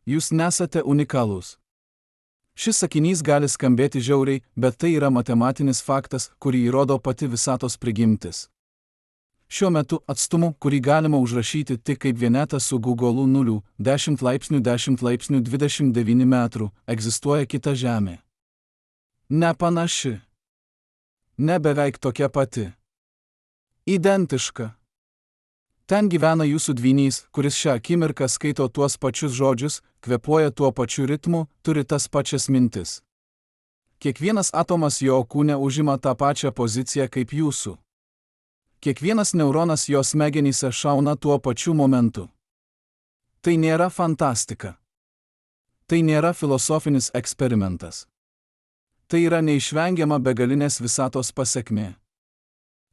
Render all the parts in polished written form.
Jūs nesate unikalūs. Šis sakinys gali skambėti žiauriai, bet tai yra matematinis faktas, kurį įrodo pati visatos prigimtis. Šiuo metu atstumu, kurį galima užrašyti tik kaip vienetą su Google'u 0, 10 laipsnių 29 metrų, egzistuoja kita Žemė. Nepanaši. Ne beveik tokia pati. Identiška. Ten gyvena jūsų dvynys, kuris šią akimirką skaito tuos pačius žodžius, kvėpuoja tuo pačiu ritmu, turi tas pačias mintis. Kiekvienas atomas jo kūne užima tą pačią poziciją kaip jūsų. Kiekvienas neuronas jo smegenyse šauna tuo pačiu momentu. Tai nėra fantastika. Tai nėra filosofinis eksperimentas. Tai yra neišvengiama begalinės visatos pasekmė.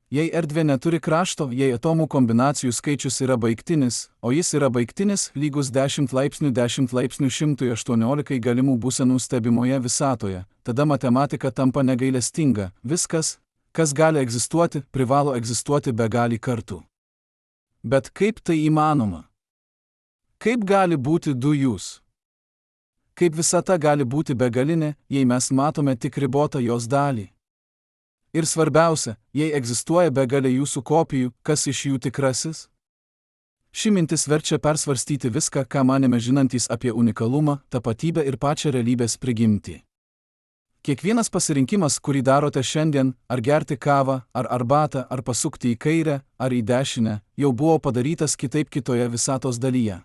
Jei erdvė neturi krašto, jei atomų kombinacijų skaičius yra baigtinis, o jis yra baigtinis lygus 10 laipsnių 118 galimų būsenų stebimoje visatoje, tada matematika tampa negailestinga, viskas, kas gali egzistuoti, privalo egzistuoti begalį kartų. Bet kaip tai įmanoma? Kaip gali būti du jūs? Kaip visata gali būti begalinė, jei mes matome tik ribotą jos dalį? Ir svarbiausia, jei egzistuoja begalė jūsų kopijų, kas iš jų tikrasis? Ši mintis verčia persvarstyti viską, ką manėme žinantys apie unikalumą, tapatybę ir pačią realybės prigimtį. Kiekvienas pasirinkimas, kurį darote šiandien, ar gerti kavą, ar arbatą, ar pasukti į kairę, ar į dešinę, jau buvo padarytas kitaip kitoje visatos dalyje.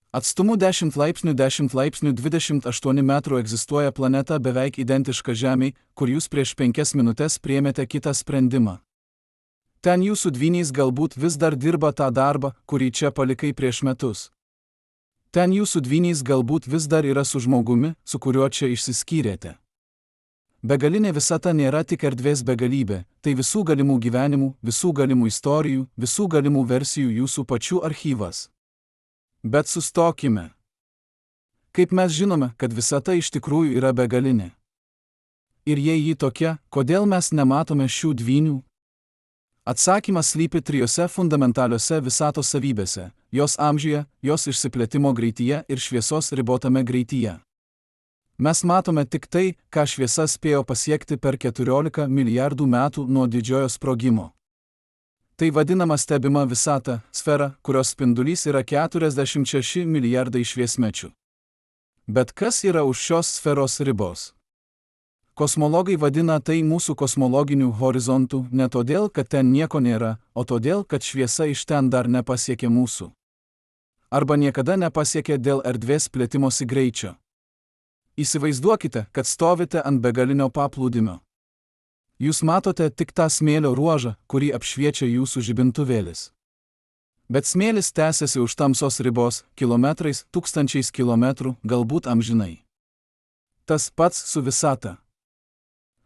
Atstumu 10 laipsnių 28 metrų egzistuoja planeta beveik identiška Žemei, kur jūs prieš 5 minutes priėmėte kitą sprendimą. Ten jūsų dvynys galbūt vis dar dirba tą darbą, kurį čia palikai prieš metus. Ten jūsų dvynys galbūt vis dar yra su žmogumi, su kuriuo čia išsiskyrėte. Begalinė visata nėra tik erdvės begalybė, tai visų galimų gyvenimų, visų galimų istorijų, visų galimų versijų jūsų pačių archyvas. Bet sustokime. Kaip mes žinome, kad visata iš tikrųjų yra begalinė? Ir jei ji tokia, kodėl mes nematome šių dvynių? Atsakymas slypi 3 fundamentaliose visatos savybėse – jos amžiuje, jos išsiplėtimo greityje ir šviesos ribotame greityje. Mes matome tik tai, ką šviesa spėjo pasiekti per 14 milijardų metų nuo didžiojo sprogimo. Tai vadinama stebima visata, sfera, kurios spindulys yra 46 milijardai šviesmečių. Bet kas yra už šios sferos ribos? Kosmologai vadina tai mūsų kosmologiniu horizontu ne todėl, kad ten nieko nėra, o todėl, kad šviesa iš ten dar nepasiekė mūsų. Arba niekada nepasiekė dėl erdvės plėtimosi greičio. Įsivaizduokite, kad stovite ant begalinio paplūdimio. Jūs matote tik tą smėlio ruožą, kurį apšviečia jūsų žibintuvėlis. Bet smėlis tęsiasi už tamsos ribos, kilometrais, tūkstančiais kilometrų, galbūt amžinai. Tas pats su visata.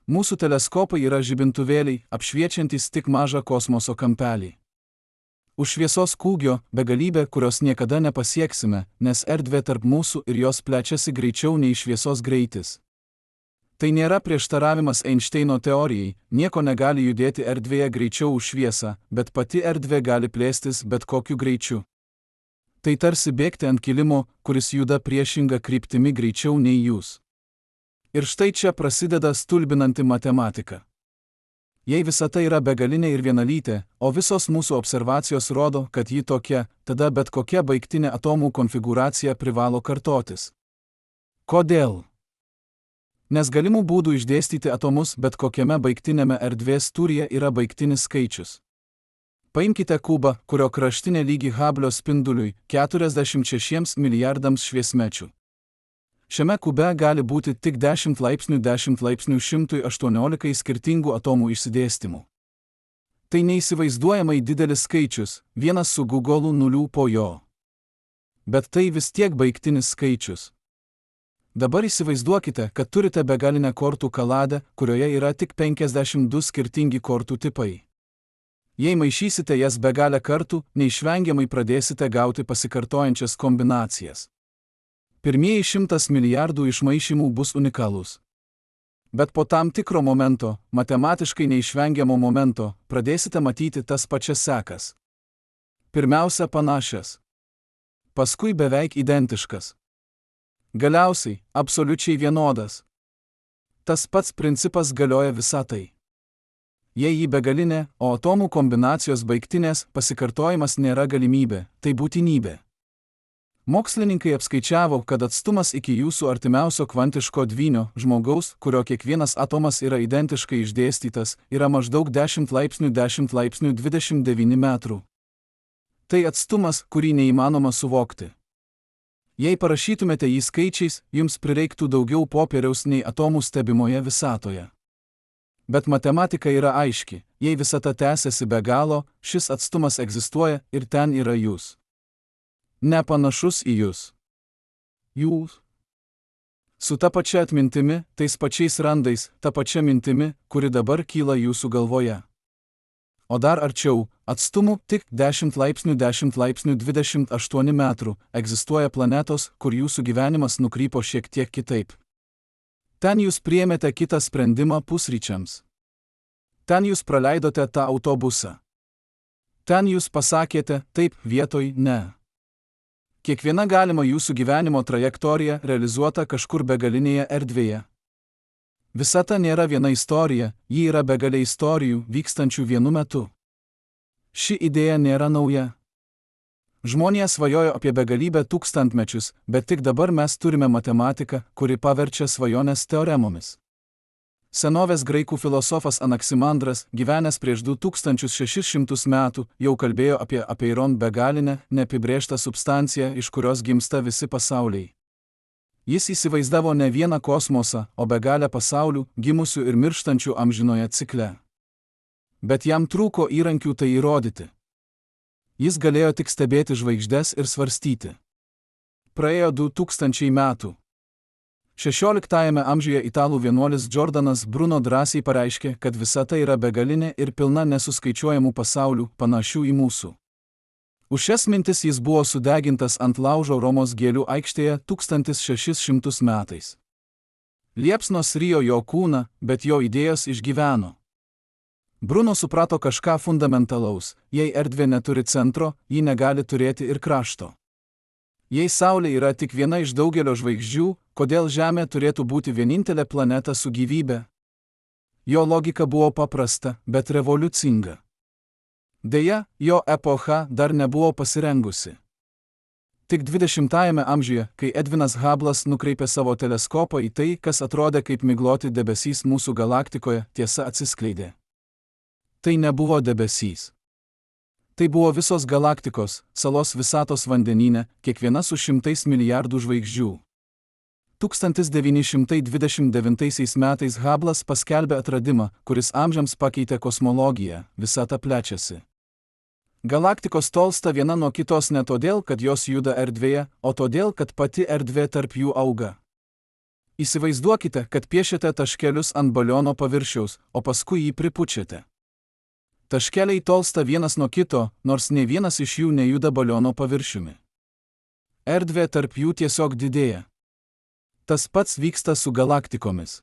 Mūsų teleskopai yra žibintuvėliai, apšviečiantys tik mažą kosmoso kampelį. Už šviesos kūgio begalybė, kurios niekada nepasieksime, nes erdvė tarp mūsų ir jos plečiasi greičiau nei šviesos greitis. Tai nėra prieštaravimas Einšteino teorijai, nieko negali judėti erdvėje greičiau už šviesą, bet pati erdvė gali plėstis bet kokiu greičiu. Tai tarsi bėgti ant kilimo, kuris juda priešinga kryptimi greičiau nei jūs. Ir štai čia prasideda stulbinanti matematika. Jei visata yra begalinė ir vienalytė, o visos mūsų observacijos rodo, kad ji tokia, tada bet kokia baigtinė atomų konfigūracija privalo kartotis. Kodėl? Nes galimų būdų išdėstyti atomus bet kokiame baigtinėme erdvės tūryje yra baigtinis skaičius. Paimkite kubą, kurio kraštinė lygi Hubblio spinduliui 46 milijardams šviesmečių. Šiame kube gali būti tik 10 laipsnių 118 skirtingų atomų išsidėstymų. Tai neįsivaizduojamai didelis skaičius, vienas su Google'u 0 po jo. Bet tai vis tiek baigtinis skaičius. Dabar įsivaizduokite, kad turite begalinę kortų kaladę, kurioje yra tik 52 skirtingi kortų tipai. Jei maišysite jas begalę kartų, neišvengiamai pradėsite gauti pasikartojančias kombinacijas. Pirmieji 100 milijardų išmaišymų bus unikalūs. Bet po tam tikro momento, matematiškai neišvengiamo momento, pradėsite matyti tas pačias sekas. Pirmiausia panašias. Paskui beveik identiškas. Galiausiai, absoliučiai vienodas. Tas pats principas galioja visatai. Jei ji begalinė, o atomų kombinacijos baigtinės, pasikartojimas nėra galimybė, tai būtinybė. Mokslininkai apskaičiavo, kad atstumas iki jūsų artimiausio kvantiško dvynio, žmogaus, kurio kiekvienas atomas yra identiškai išdėstytas, yra maždaug 10 laipsnių 29 metrų. Tai atstumas, kurį neįmanoma suvokti. Jei parašytumėte jį skaičiais, jums prireiktų daugiau popieriaus nei atomų stebimoje visatoje. Bet matematika yra aiški, jei visata tęsiasi be galo, šis atstumas egzistuoja ir ten yra jūs. Nepanašus į jūs. Jūs. Su ta pačia atmintimi, tais pačiais randais, ta pačia mintimi, kuri dabar kyla jūsų galvoje. O dar arčiau, atstumu tik 10 laipsnių 28 metrų, egzistuoja planetos, kur jūsų gyvenimas nukrypo šiek tiek kitaip. Ten jūs priėmėte kitą sprendimą pusryčiams. Ten jūs praleidote tą autobusą. Ten jūs pasakėte taip vietoj ne. Kiekviena galima jūsų gyvenimo trajektorija realizuota kažkur begalinėje erdvėje. Visata nėra viena istorija, ji yra begalė istorijų, vykstančių vienu metu. Ši idėja nėra nauja. Žmonija svajojo apie begalybę tūkstantmečius, bet tik dabar mes turime matematiką, kuri paverčia svajones teoremomis. Senovės graikų filosofas Anaksimandras, gyvenęs prieš 2600 metų, jau kalbėjo apie apeiron begalinę, neapibrėžtą substanciją, iš kurios gimsta visi pasauliai. Jis įsivaizdavo ne vieną kosmosą, o begalę pasaulių, gimusių ir mirštančių amžinoje cikle. Bet jam trūko įrankių tai įrodyti. Jis galėjo tik stebėti žvaigždes ir svarstyti. Praėjo 2000 metų. 16 amžiuje italų vienuolis Giordanas Bruno drąsiai pareiškė, kad visata yra begalinė ir pilna nesuskaičiuojamų pasaulių, panašių į mūsų. Už šias mintis jis buvo sudegintas ant laužo Romos gėlių aikštėje 1600 metais. Liepsnos rijo jo kūną, bet jo idėjos išgyveno. Bruno suprato kažką fundamentalaus, jei erdvė neturi centro, ji negali turėti ir krašto. Jei Saulė yra tik viena iš daugelio žvaigždžių, kodėl Žemė turėtų būti vienintelė planeta su gyvybe? Jo logika buvo paprasta, bet revoliucinga. Deja, jo epocha dar nebuvo pasirengusi. Tik 20-ajame amžiuje, kai Edvinas Hubble'as nukreipė savo teleskopą į tai, kas atrodė kaip migloti debesys mūsų galaktikoje, tiesa atsiskleidė. Tai nebuvo debesys. Tai buvo visos galaktikos, salos visatos vandenyne, kiekviena su 100 milijardų žvaigždžių. 1929 metais Hubble'as paskelbė atradimą, kuris amžiams pakeitė kosmologiją, visata plečiasi. Galaktikos tolsta viena nuo kitos ne todėl, kad jos juda erdvėje, o todėl, kad pati erdvė tarp jų auga. Įsivaizduokite, kad piešiate taškelius ant baliono paviršiaus, o paskui jį pripučiate. Taškeliai tolsta vienas nuo kito, nors nei vienas iš jų nejuda baliono paviršiumi. Erdvė tarp jų tiesiog didėja. Tas pats vyksta su galaktikomis.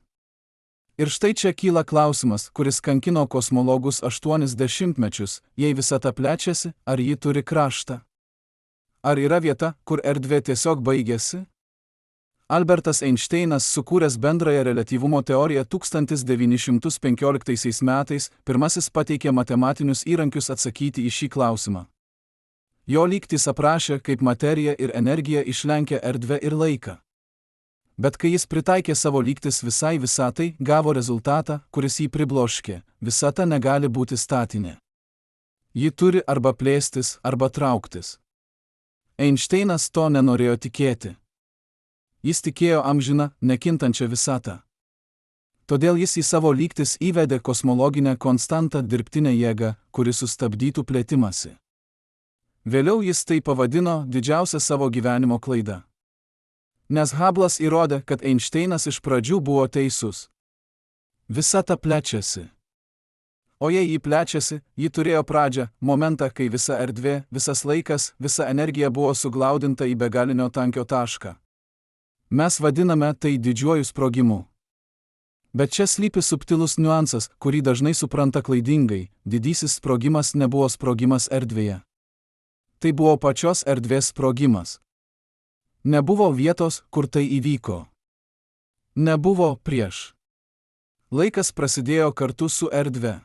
Ir štai čia kyla klausimas, kuris kankino kosmologus 80 mečius, jei visata plečiasi, ar ji turi kraštą? Ar yra vieta, kur erdvė tiesiog baigėsi? Albertas Einšteinas, sukūręs bendrąją reliatyvumo teoriją 1915 metais, pirmasis pateikė matematinius įrankius atsakyti į šį klausimą. Jo lygtis aprašė, kaip materija ir energija išlenkia erdvę ir laiką. Bet kai jis pritaikė savo lygtis visai visatai, gavo rezultatą, kuris jį pribloškė. Visata negali būti statinė. Ji turi arba plėstis, arba trauktis. Einšteinas to nenorėjo tikėti. Jis tikėjo amžiną, nekintančią visatą. Todėl jis į savo lygtis įvedė kosmologinę konstantą dirbtinę jėgą, kuri sustabdytų plėtimąsi. Vėliau jis tai pavadino didžiausia savo gyvenimo klaida. Nes Hubble'as įrodė, kad Einšteinas iš pradžių buvo teisus. Visata plečiasi. O jei ji plečiasi, ji turėjo pradžią, momentą, kai visa erdvė, visas laikas, visa energija buvo suglaudinta į begalinio tankio tašką. Mes vadiname tai didžiuoju sprogimu. Bet čia slypi subtilus niuansas, kurį dažnai supranta klaidingai. Didysis sprogimas nebuvo sprogimas erdvėje. Tai buvo pačios erdvės sprogimas. Nebuvo vietos, kur tai įvyko. Nebuvo prieš. Laikas prasidėjo kartu su erdve.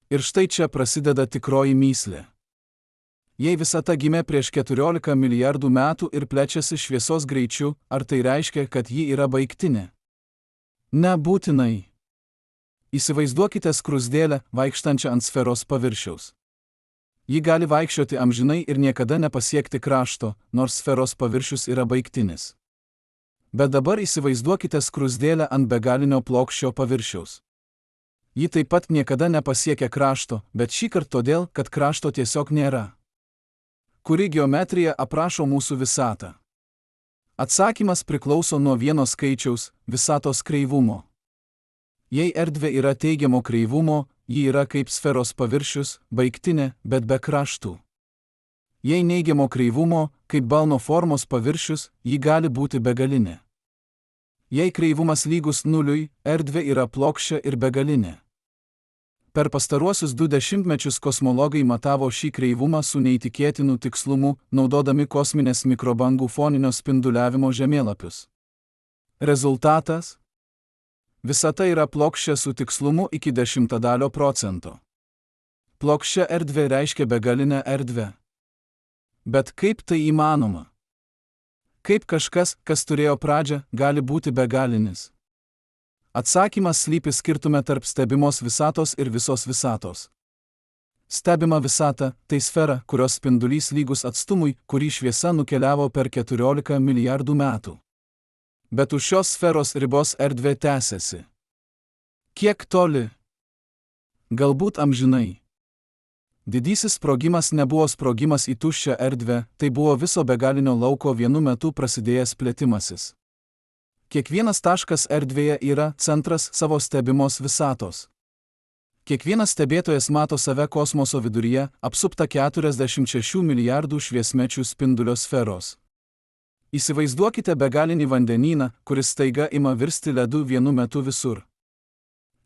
Ir štai čia prasideda tikroji mįslė. Jei visata gimė prieš 14 milijardų metų ir plečiasi šviesos greičiu, ar tai reiškia, kad ji yra baigtinė? Nebūtinai. Įsivaizduokite skruzdėlę, vaikštančią ant sferos paviršiaus. Ji gali vaikščioti amžinai ir niekada nepasiekti krašto, nors sferos paviršius yra baigtinis. Bet dabar įsivaizduokite skruzdėlę ant begalinio plokščio paviršiaus. Ji taip pat niekada nepasiekia krašto, bet šįkart todėl, kad krašto tiesiog nėra. Kuri geometrija aprašo mūsų visatą? Atsakymas priklauso nuo vieno skaičiaus – visatos kreivumo. Jei erdvė yra teigiamo kreivumo, ji yra kaip sferos paviršius, baigtinė, bet be kraštų. Jei neigiamo kreivumo, kaip balno formos paviršius, ji gali būti begalinė. Jei kreivumas lygus nuliui, erdvė yra plokščia ir begalinė. Per pastaruosius 2 dešimtmečius kosmologai matavo šį kreivumą su neįtikėtinu tikslumu, naudodami kosminės mikrobangų foninio spinduliavimo žemėlapius. Rezultatas? Visata yra plokščia su tikslumu iki 0,1%. Plokščia erdvė reiškia begalinę erdvę. Bet kaip tai įmanoma? Kaip kažkas, kas turėjo pradžią, gali būti begalinis? Atsakymas slypi skirtume tarp stebimos visatos ir visos visatos. Stebima visata – tai sfera, kurios spindulys lygus atstumui, kurį šviesa nukeliavo per 14 milijardų metų. Bet už šios sferos ribos erdvė tęsiasi. Kiek toli? Galbūt amžinai. Didysis sprogimas nebuvo sprogimas į tuščią erdvę, tai buvo viso begalinio lauko vienu metu prasidėjęs plėtimasis. Kiekvienas taškas erdvėje yra centras savo stebimos visatos. Kiekvienas stebėtojas mato save kosmoso viduryje, apsuptą 46 milijardų šviesmečių spindulio sferos. Įsivaizduokite begalinį vandenyną, kuris staiga ima virsti ledu vienu metu visur.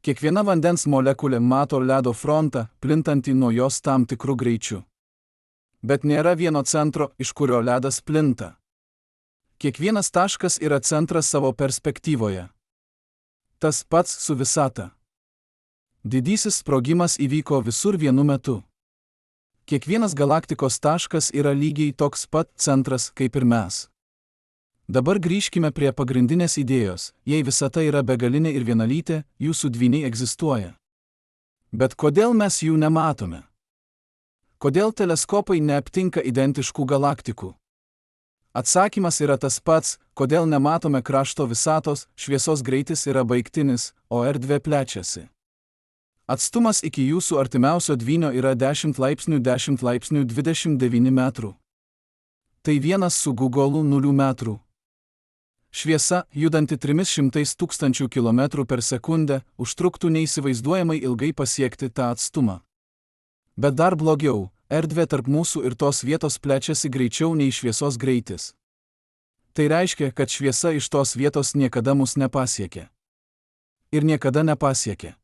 Kiekviena vandens molekulė mato ledo frontą, plintantį nuo jos tam tikrų greičių. Bet nėra vieno centro, iš kurio ledas plinta. Kiekvienas taškas yra centras savo perspektyvoje. Tas pats su visata. Didysis sprogimas įvyko visur vienu metu. Kiekvienas galaktikos taškas yra lygiai toks pat centras kaip ir mes. Dabar grįžkime prie pagrindinės idėjos. Jei visata yra begalinė ir vienalytė, jūsų dvyniai egzistuoja. Bet kodėl mes jų nematome? Kodėl teleskopai neaptinka identiškų galaktikų? Atsakymas yra tas pats, kodėl nematome krašto visatos, šviesos greitis yra baigtinis, o erdvė plečiasi. Atstumas iki jūsų artimiausio dvynio yra 10 laipsnių 29 metrų. Tai 1,0 metrų. Šviesa, judanti 300 000 km per sekundę, užtruktų neįsivaizduojamai ilgai pasiekti tą atstumą. Bet dar blogiau, erdvė tarp mūsų ir tos vietos plečiasi greičiau nei šviesos greitis. Tai reiškia, kad šviesa iš tos vietos niekada mus nepasiekė. Ir niekada nepasiekė.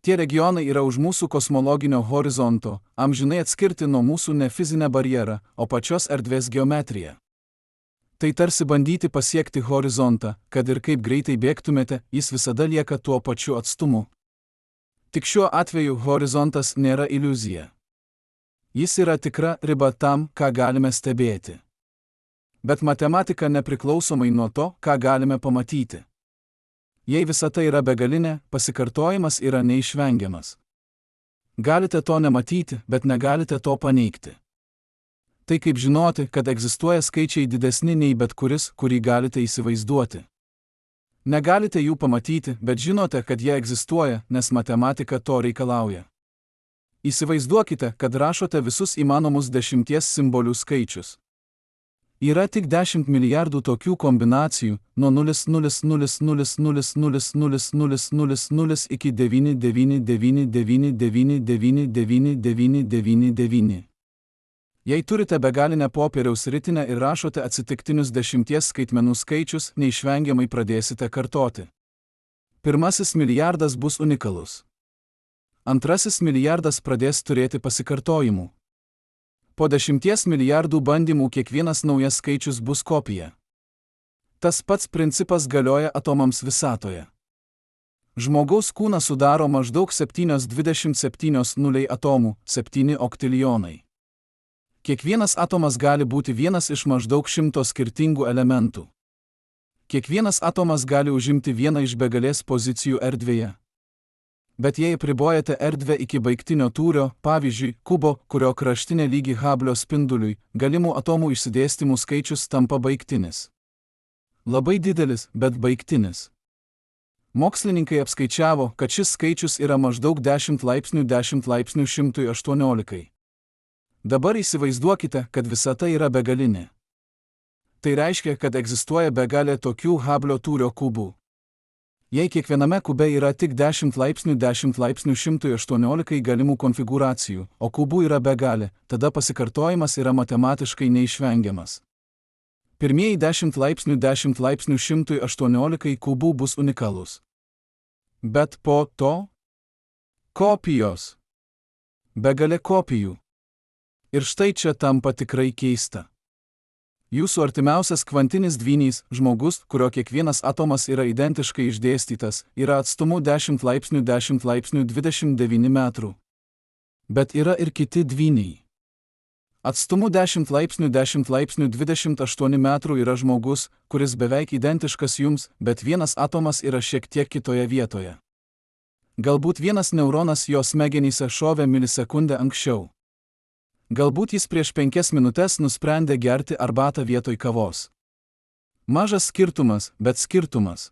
Tie regionai yra už mūsų kosmologinio horizonto, amžinai atskirti nuo mūsų ne fizinę barjerą, o pačios erdvės geometriją. Tai tarsi bandyti pasiekti horizontą, kad ir kaip greitai bėgtumėte, jis visada lieka tuo pačiu atstumu. Tik šiuo atveju horizontas nėra iliuzija. Jis yra tikra riba tam, ką galime stebėti. Bet matematika nepriklausomai nuo to, ką galime pamatyti. Jei visata yra begalinė, pasikartojimas yra neišvengiamas. Galite to nematyti, bet negalite to paneigti. Tai kaip žinoti, kad egzistuoja skaičiai didesni nei bet kuris, kurį galite įsivaizduoti. Negalite jų pamatyti, bet žinote, kad jie egzistuoja, nes matematika to reikalauja. Įsivaizduokite, kad rašote visus įmanomus 10 simbolių skaičius. Yra tik 10 milijardų tokių kombinacijų, nuo 0,00000000000 iki 99999999999. Jei turite begalinę popieriaus ritinę ir rašote atsitiktinius 10 skaitmenų skaičius, neišvengiamai pradėsite kartoti. Pirmasis milijardas bus unikalus. Antrasis milijardas pradės turėti pasikartojimų. Po 10 milijardų bandymų kiekvienas naujas skaičius bus kopija. Tas pats principas galioja atomams visatoje. Žmogaus kūną sudaro maždaug 7,27 atomų, 7 oktilionai. Kiekvienas atomas gali būti vienas iš maždaug 100 skirtingų elementų. Kiekvienas atomas gali užimti vieną iš begalės pozicijų erdvėje. Bet jei apribojate erdvę iki baigtinio tūrio, pavyzdžiui, kubo, kurio kraštinė lygi Hubblio spinduliui, galimų atomų išsidėstymų skaičius tampa baigtinis. Labai didelis, bet baigtinis. Mokslininkai apskaičiavo, kad šis skaičius yra maždaug 10 laipsnių 118. Dabar įsivaizduokite, kad visata yra begalinė. Tai reiškia, kad egzistuoja begalė tokių Hubblio tūrio kubų. Jei kiekviename kube yra tik 10 laipsnių 118 galimų konfigūracijų, o kubų yra begalė, tada pasikartojimas yra matematiškai neišvengiamas. Pirmieji 10 laipsnių 118 kubų bus unikalus. Bet po to kopijos. Begalė kopijų. Ir štai čia tampa tikrai keista. Jūsų artimiausias kvantinis dvynys, žmogus, kurio kiekvienas atomas yra identiškai išdėstytas, yra atstumu 10 laipsnių 29 metrų. Bet yra ir kiti dvyniai. Atstumu 10 laipsnių 28 metrų yra žmogus, kuris beveik identiškas jums, bet vienas atomas yra šiek tiek kitoje vietoje. Galbūt vienas neuronas jo smegenyse šovė milisekundę anksčiau. Galbūt jis prieš 5 minutes nusprendė gerti arbatą vietoj kavos. Mažas skirtumas, bet skirtumas.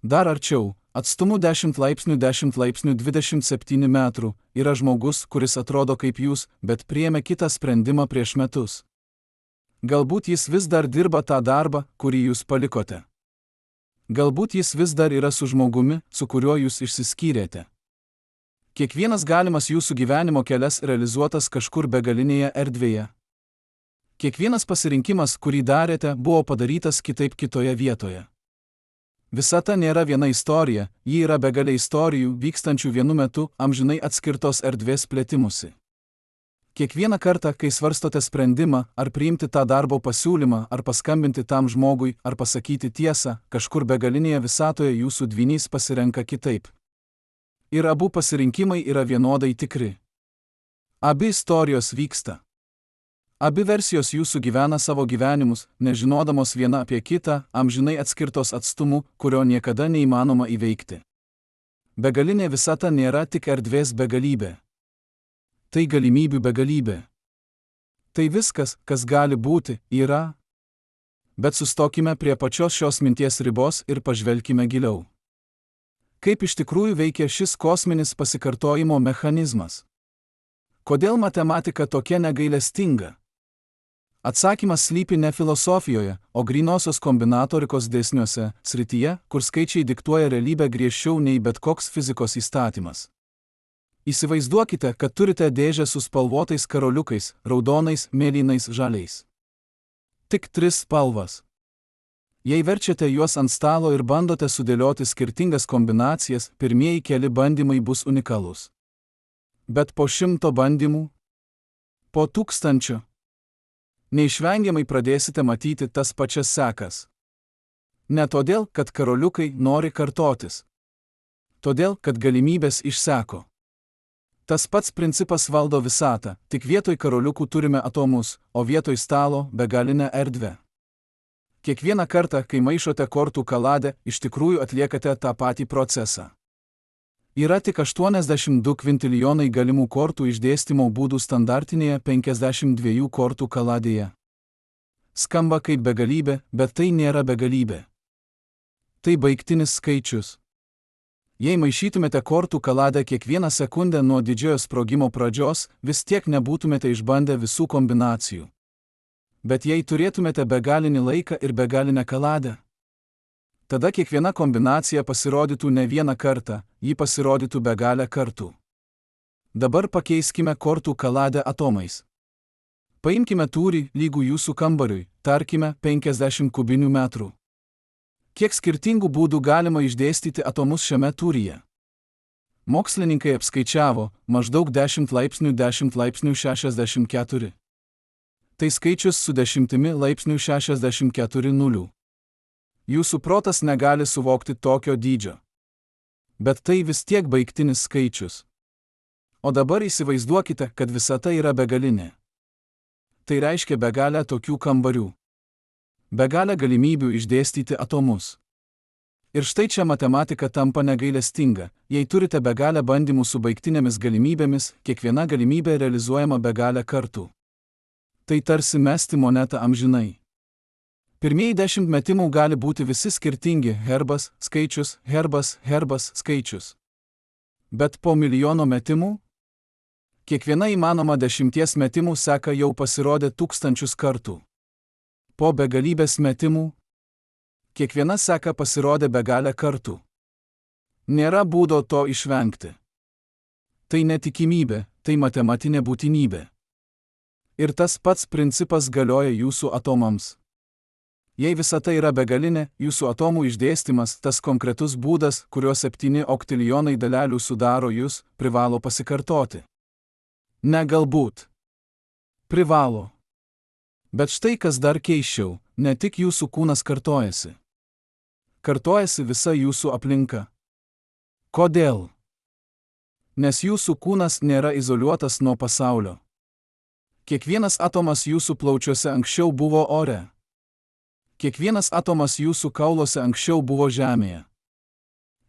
Dar arčiau, atstumu 10 laipsnių 27 metrų, yra žmogus, kuris atrodo kaip jūs, bet priėmė kitą sprendimą prieš metus. Galbūt jis vis dar dirba tą darbą, kurį jūs palikote. Galbūt jis vis dar yra su žmogumi, su kuriuo jūs išsiskyrėte. Kiekvienas galimas jūsų gyvenimo kelias realizuotas kažkur begalinėje erdvėje. Kiekvienas pasirinkimas, kurį darėte, buvo padarytas kitaip kitoje vietoje. Visata nėra viena istorija, ji yra begalė istorijų, vykstančių vienu metu, amžinai atskirtos erdvės plėtimusi. Kiekvieną kartą, kai svarstote sprendimą, ar priimti tą darbo pasiūlymą, ar paskambinti tam žmogui, ar pasakyti tiesą, kažkur begalinėje visatoje jūsų dvynys pasirenka kitaip. Ir abu pasirinkimai yra vienodai tikri. Abi istorijos vyksta. Abi versijos jūsų gyvena savo gyvenimus, nežinodamos viena apie kitą, amžinai atskirtos atstumu, kurio niekada neįmanoma įveikti. Begalinė visata nėra tik erdvės begalybė. Tai galimybių begalybė. Tai viskas, kas gali būti, yra. Bet sustokime prie pačios šios minties ribos ir pažvelkime giliau. Kaip iš tikrųjų veikia šis kosminis pasikartojimo mechanizmas? Kodėl matematika tokia negailestinga? Atsakymas slypi ne filosofijoje, o grynosios kombinatorikos dėsniuose, srityje, kur skaičiai diktuoja realybę griežčiau nei bet koks fizikos įstatymas. Įsivaizduokite, kad turite dėžę su spalvotais karoliukais, raudonais, mėlynais, žaliais. Tik 3 spalvas. Jei verčiate juos ant stalo ir bandote sudėlioti skirtingas kombinacijas, pirmieji keli bandymai bus unikalūs. Bet po 100 bandymų, po 1000, neišvengiamai pradėsite matyti tas pačias sekas. Ne todėl, kad karoliukai nori kartotis. Todėl, kad galimybės išseko. Tas pats principas valdo visatą, tik vietoj karoliukų turime atomus, o vietoj stalo begalinę erdvę. Kiekvieną kartą, kai maišote kortų kaladę, iš tikrųjų atliekate tą patį procesą. Yra tik 82 kvintilijonai galimų kortų išdėstymo būdų standartinėje 52 kortų kaladėje. Skamba kaip begalybė, bet tai nėra begalybė. Tai baigtinis skaičius. Jei maišytumėte kortų kaladę kiekvieną sekundę nuo didžiojo sprogimo pradžios, vis tiek nebūtumėte išbandę visų kombinacijų. Bet jei turėtumėte begalinį laiką ir begalinę kaladę, tada kiekviena kombinacija pasirodytų ne vieną kartą, ji pasirodytų begalę kartų. Dabar pakeiskime kortų kaladę atomais. Paimkime tūrį lygų jūsų kambariui, tarkime 50 kubinių metrų. Kiek skirtingų būdų galima išdėstyti atomus šiame tūryje? Mokslininkai apskaičiavo maždaug 10 laipsnių 64. Tai skaičius su 10,64 nulių. Jūsų protas negali suvokti tokio dydžio. Bet tai vis tiek baigtinis skaičius. O dabar įsivaizduokite, kad visata yra begalinė. Tai reiškia begalę tokių kambarių. Begalę galimybių išdėstyti atomus. Ir štai čia matematika tampa negailestinga, jei turite begalę bandymų su baigtinėmis galimybėmis, kiekviena galimybė realizuojama begalę kartų. Tai tarsi mesti monetą amžinai. Pirmieji 10 metimų gali būti visi skirtingi – herbas, skaičius, herbas, herbas, skaičius. Bet po milijono metimų? Kiekviena įmanoma 10 metimų seka jau pasirodė tūkstančius kartų. Po begalybės metimų? Kiekviena seka pasirodė begalę kartų. Nėra būdo to išvengti. Tai netikimybė, tai matematinė būtinybė. Ir tas pats principas galioja jūsų atomams. Jei visata yra begalinė, jūsų atomų išdėstymas, tas konkretus būdas, kurio 7 oktilijonai dalelių sudaro jūs, privalo pasikartoti. Ne galbūt. Privalo. Bet štai kas dar keisčiau, ne tik jūsų kūnas kartojasi. Kartojasi visa jūsų aplinka. Kodėl? Nes jūsų kūnas nėra izoliuotas nuo pasaulio. Kiekvienas atomas jūsų plaučiuose anksčiau buvo ore. Kiekvienas atomas jūsų kauluose anksčiau buvo žemėje.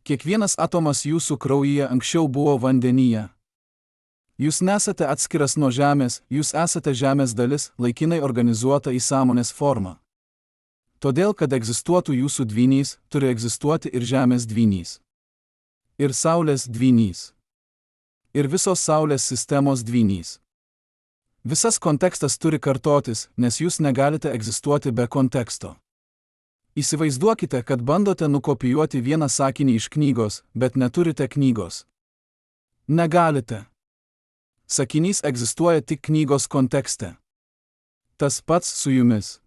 Kiekvienas atomas jūsų kraujyje anksčiau buvo vandenyje. Jūs nesate atskiras nuo žemės, jūs esate žemės dalis, laikinai organizuota į sąmonės formą. Todėl, kad egzistuotų jūsų dvynys, turi egzistuoti ir žemės dvynys. Ir saulės dvynys. Ir visos saulės sistemos dvynys. Visas kontekstas turi kartotis, nes jūs negalite egzistuoti be konteksto. Įsivaizduokite, kad bandote nukopijuoti vieną sakinį iš knygos, bet neturite knygos. Negalite. Sakinys egzistuoja tik knygos kontekste. Tas pats su jumis.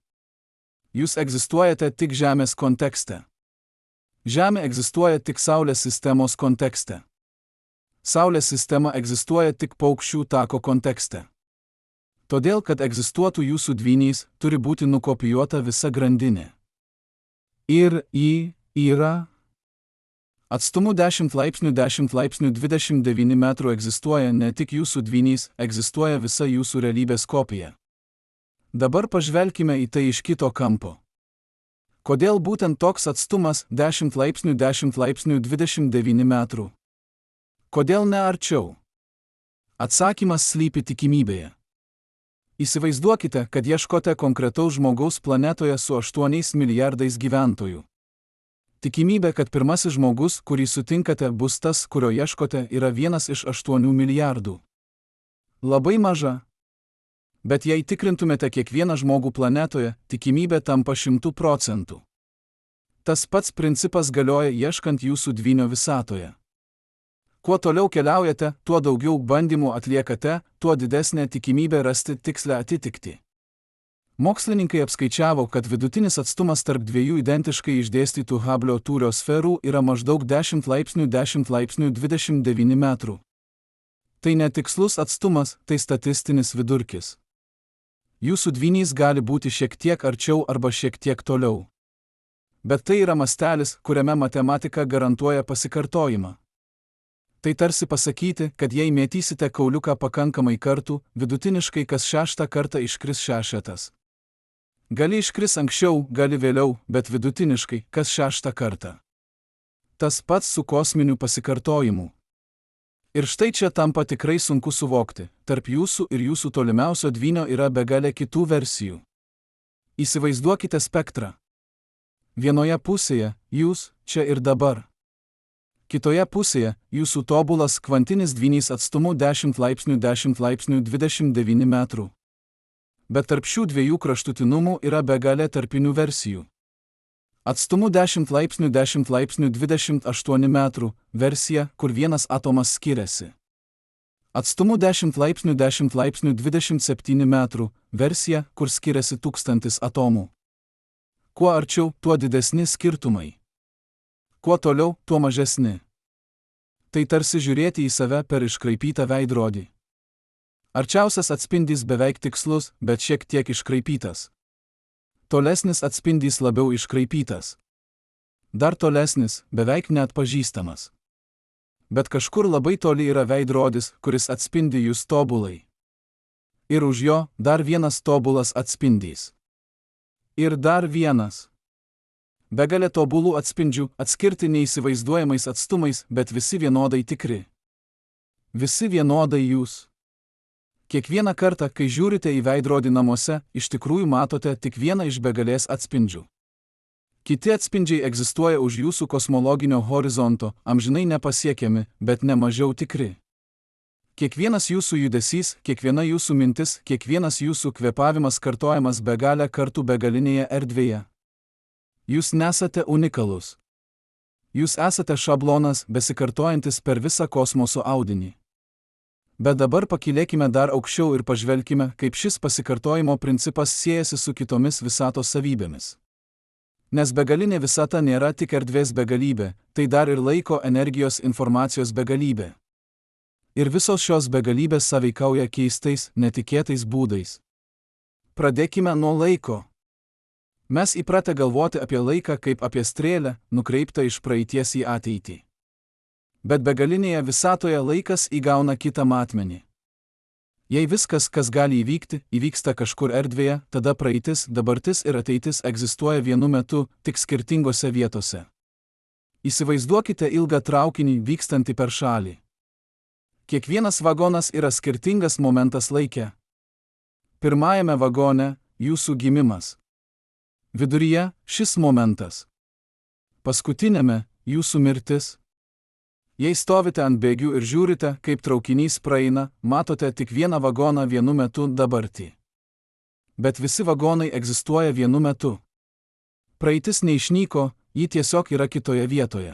Jūs egzistuojate tik Žemės kontekste. Žemė egzistuoja tik Saulės sistemos kontekste. Saulės sistema egzistuoja tik paukščių tako kontekste. Todėl, kad egzistuotų jūsų dvynys, turi būti nukopijuota visa grandinė. Ir yra. Atstumu 10 laipsnių 29 metrų egzistuoja ne tik jūsų dvynys, egzistuoja visa jūsų realybės kopija. Dabar pažvelkime į tai iš kito kampo. Kodėl būtent toks atstumas 10 laipsnių 29 metrų? Kodėl ne arčiau? Atsakymas slypi tikimybėje. Įsivaizduokite, kad ieškote konkretaus žmogaus planetoje su 8 milijardais gyventojų. Tikimybė, kad pirmasis žmogus, kurį sutinkate, bus tas, kurio ieškote, yra 1 iš 8 milijardų. Labai maža. Bet jei tikrintumėte kiekvieną žmogų planetoje, tikimybė tampa 100%. Tas pats principas galioja ieškant jūsų dvynio visatoje. Kuo toliau keliaujate, tuo daugiau bandymų atliekate, tuo didesnė tikimybė rasti tikslę atitiktį. Mokslininkai apskaičiavo, kad vidutinis atstumas tarp dviejų identiškai išdėstytų Hubble tūrio sferų yra maždaug 10 laipsnių 29 metrų. Tai netikslus atstumas, tai statistinis vidurkis. Jūsų dvynys gali būti šiek tiek arčiau arba šiek tiek toliau. Bet tai yra mastelis, kuriame matematika garantuoja pasikartojimą. Tai tarsi pasakyti, kad jei mėtysite kauliuką pakankamai kartų, vidutiniškai kas 6 kartą iškris šešetas. Gali iškris anksčiau, gali vėliau, bet vidutiniškai kas 6 kartą. Tas pats su kosminiu pasikartojimu. Ir štai čia tampa tikrai sunku suvokti, tarp jūsų ir jūsų tolimiausio dvynio yra begalė kitų versijų. Įsivaizduokite spektrą. Vienoje pusėje – jūs, čia ir dabar. Kitoje pusėje – jūsų tobulas kvantinis dvynys atstumu 10 laipsnių 29 metrų. Bet tarp šių dviejų kraštutinumų yra begalė tarpinių versijų. Atstumu 10 laipsnių 28 metrų – versija, kur vienas atomas skiriasi. Atstumu 10 laipsnių 27 metrų – versija, kur skiriasi 1000 atomų. Kuo arčiau, tuo didesni skirtumai. Kuo toliau, tuo mažesni. Tai tarsi žiūrėti į save per iškraipytą veidrodį. Arčiausias atspindys beveik tikslus, bet šiek tiek iškraipytas. Tolesnis atspindys labiau iškraipytas. Dar tolesnis, beveik neatpažįstamas. Bet kažkur labai toli yra veidrodis, kuris atspindi jūs tobulai. Ir už jo dar vienas tobulas atspindys. Ir dar vienas. Begalė tobulų atspindžių, atskirti neįsivaizduojamais atstumais, bet visi vienodai tikri. Visi vienodai jūs. Kiekvieną kartą, kai žiūrite į veidrodį namuose, iš tikrųjų matote tik vieną iš begalės atspindžių. Kiti atspindžiai egzistuoja už jūsų kosmologinio horizonto, amžinai nepasiekiami, bet ne mažiau tikri. Kiekvienas jūsų judesys, kiekviena jūsų mintis, kiekvienas jūsų kvėpavimas kartojamas begalę kartų begalinėje erdvėje. Jūs nesate unikalus. Jūs esate šablonas, besikartojantis per visą kosmoso audinį. Bet dabar pakilėkime dar aukščiau ir pažvelkime, kaip šis pasikartojimo principas siejasi su kitomis visatos savybėmis. Nes begalinė visata nėra tik erdvės begalybė, tai dar ir laiko, energijos, informacijos begalybė. Ir visos šios begalybės sąveikauja keistais, netikėtais būdais. Pradėkime nuo laiko. Mes įpratę galvoti apie laiką kaip apie strėlę, nukreiptą iš praeities į ateitį. Bet begalinėje visatoje laikas įgauna kitą matmenį. Jei viskas, kas gali įvykti, įvyksta kažkur erdvėje, tada praeitis, dabartis ir ateitis egzistuoja vienu metu, tik skirtingose vietose. Įsivaizduokite ilgą traukinį vykstantį per šalį. Kiekvienas vagonas yra skirtingas momentas laike. Pirmajame vagone – jūsų gimimas. Viduryje – šis momentas. Paskutinėme – jūsų mirtis. Jei stovite ant bėgių ir žiūrite, kaip traukinys praeina, matote tik vieną vagoną vienu metu dabartį. Bet visi vagonai egzistuoja vienu metu. Praeitis neišnyko, ji tiesiog yra kitoje vietoje.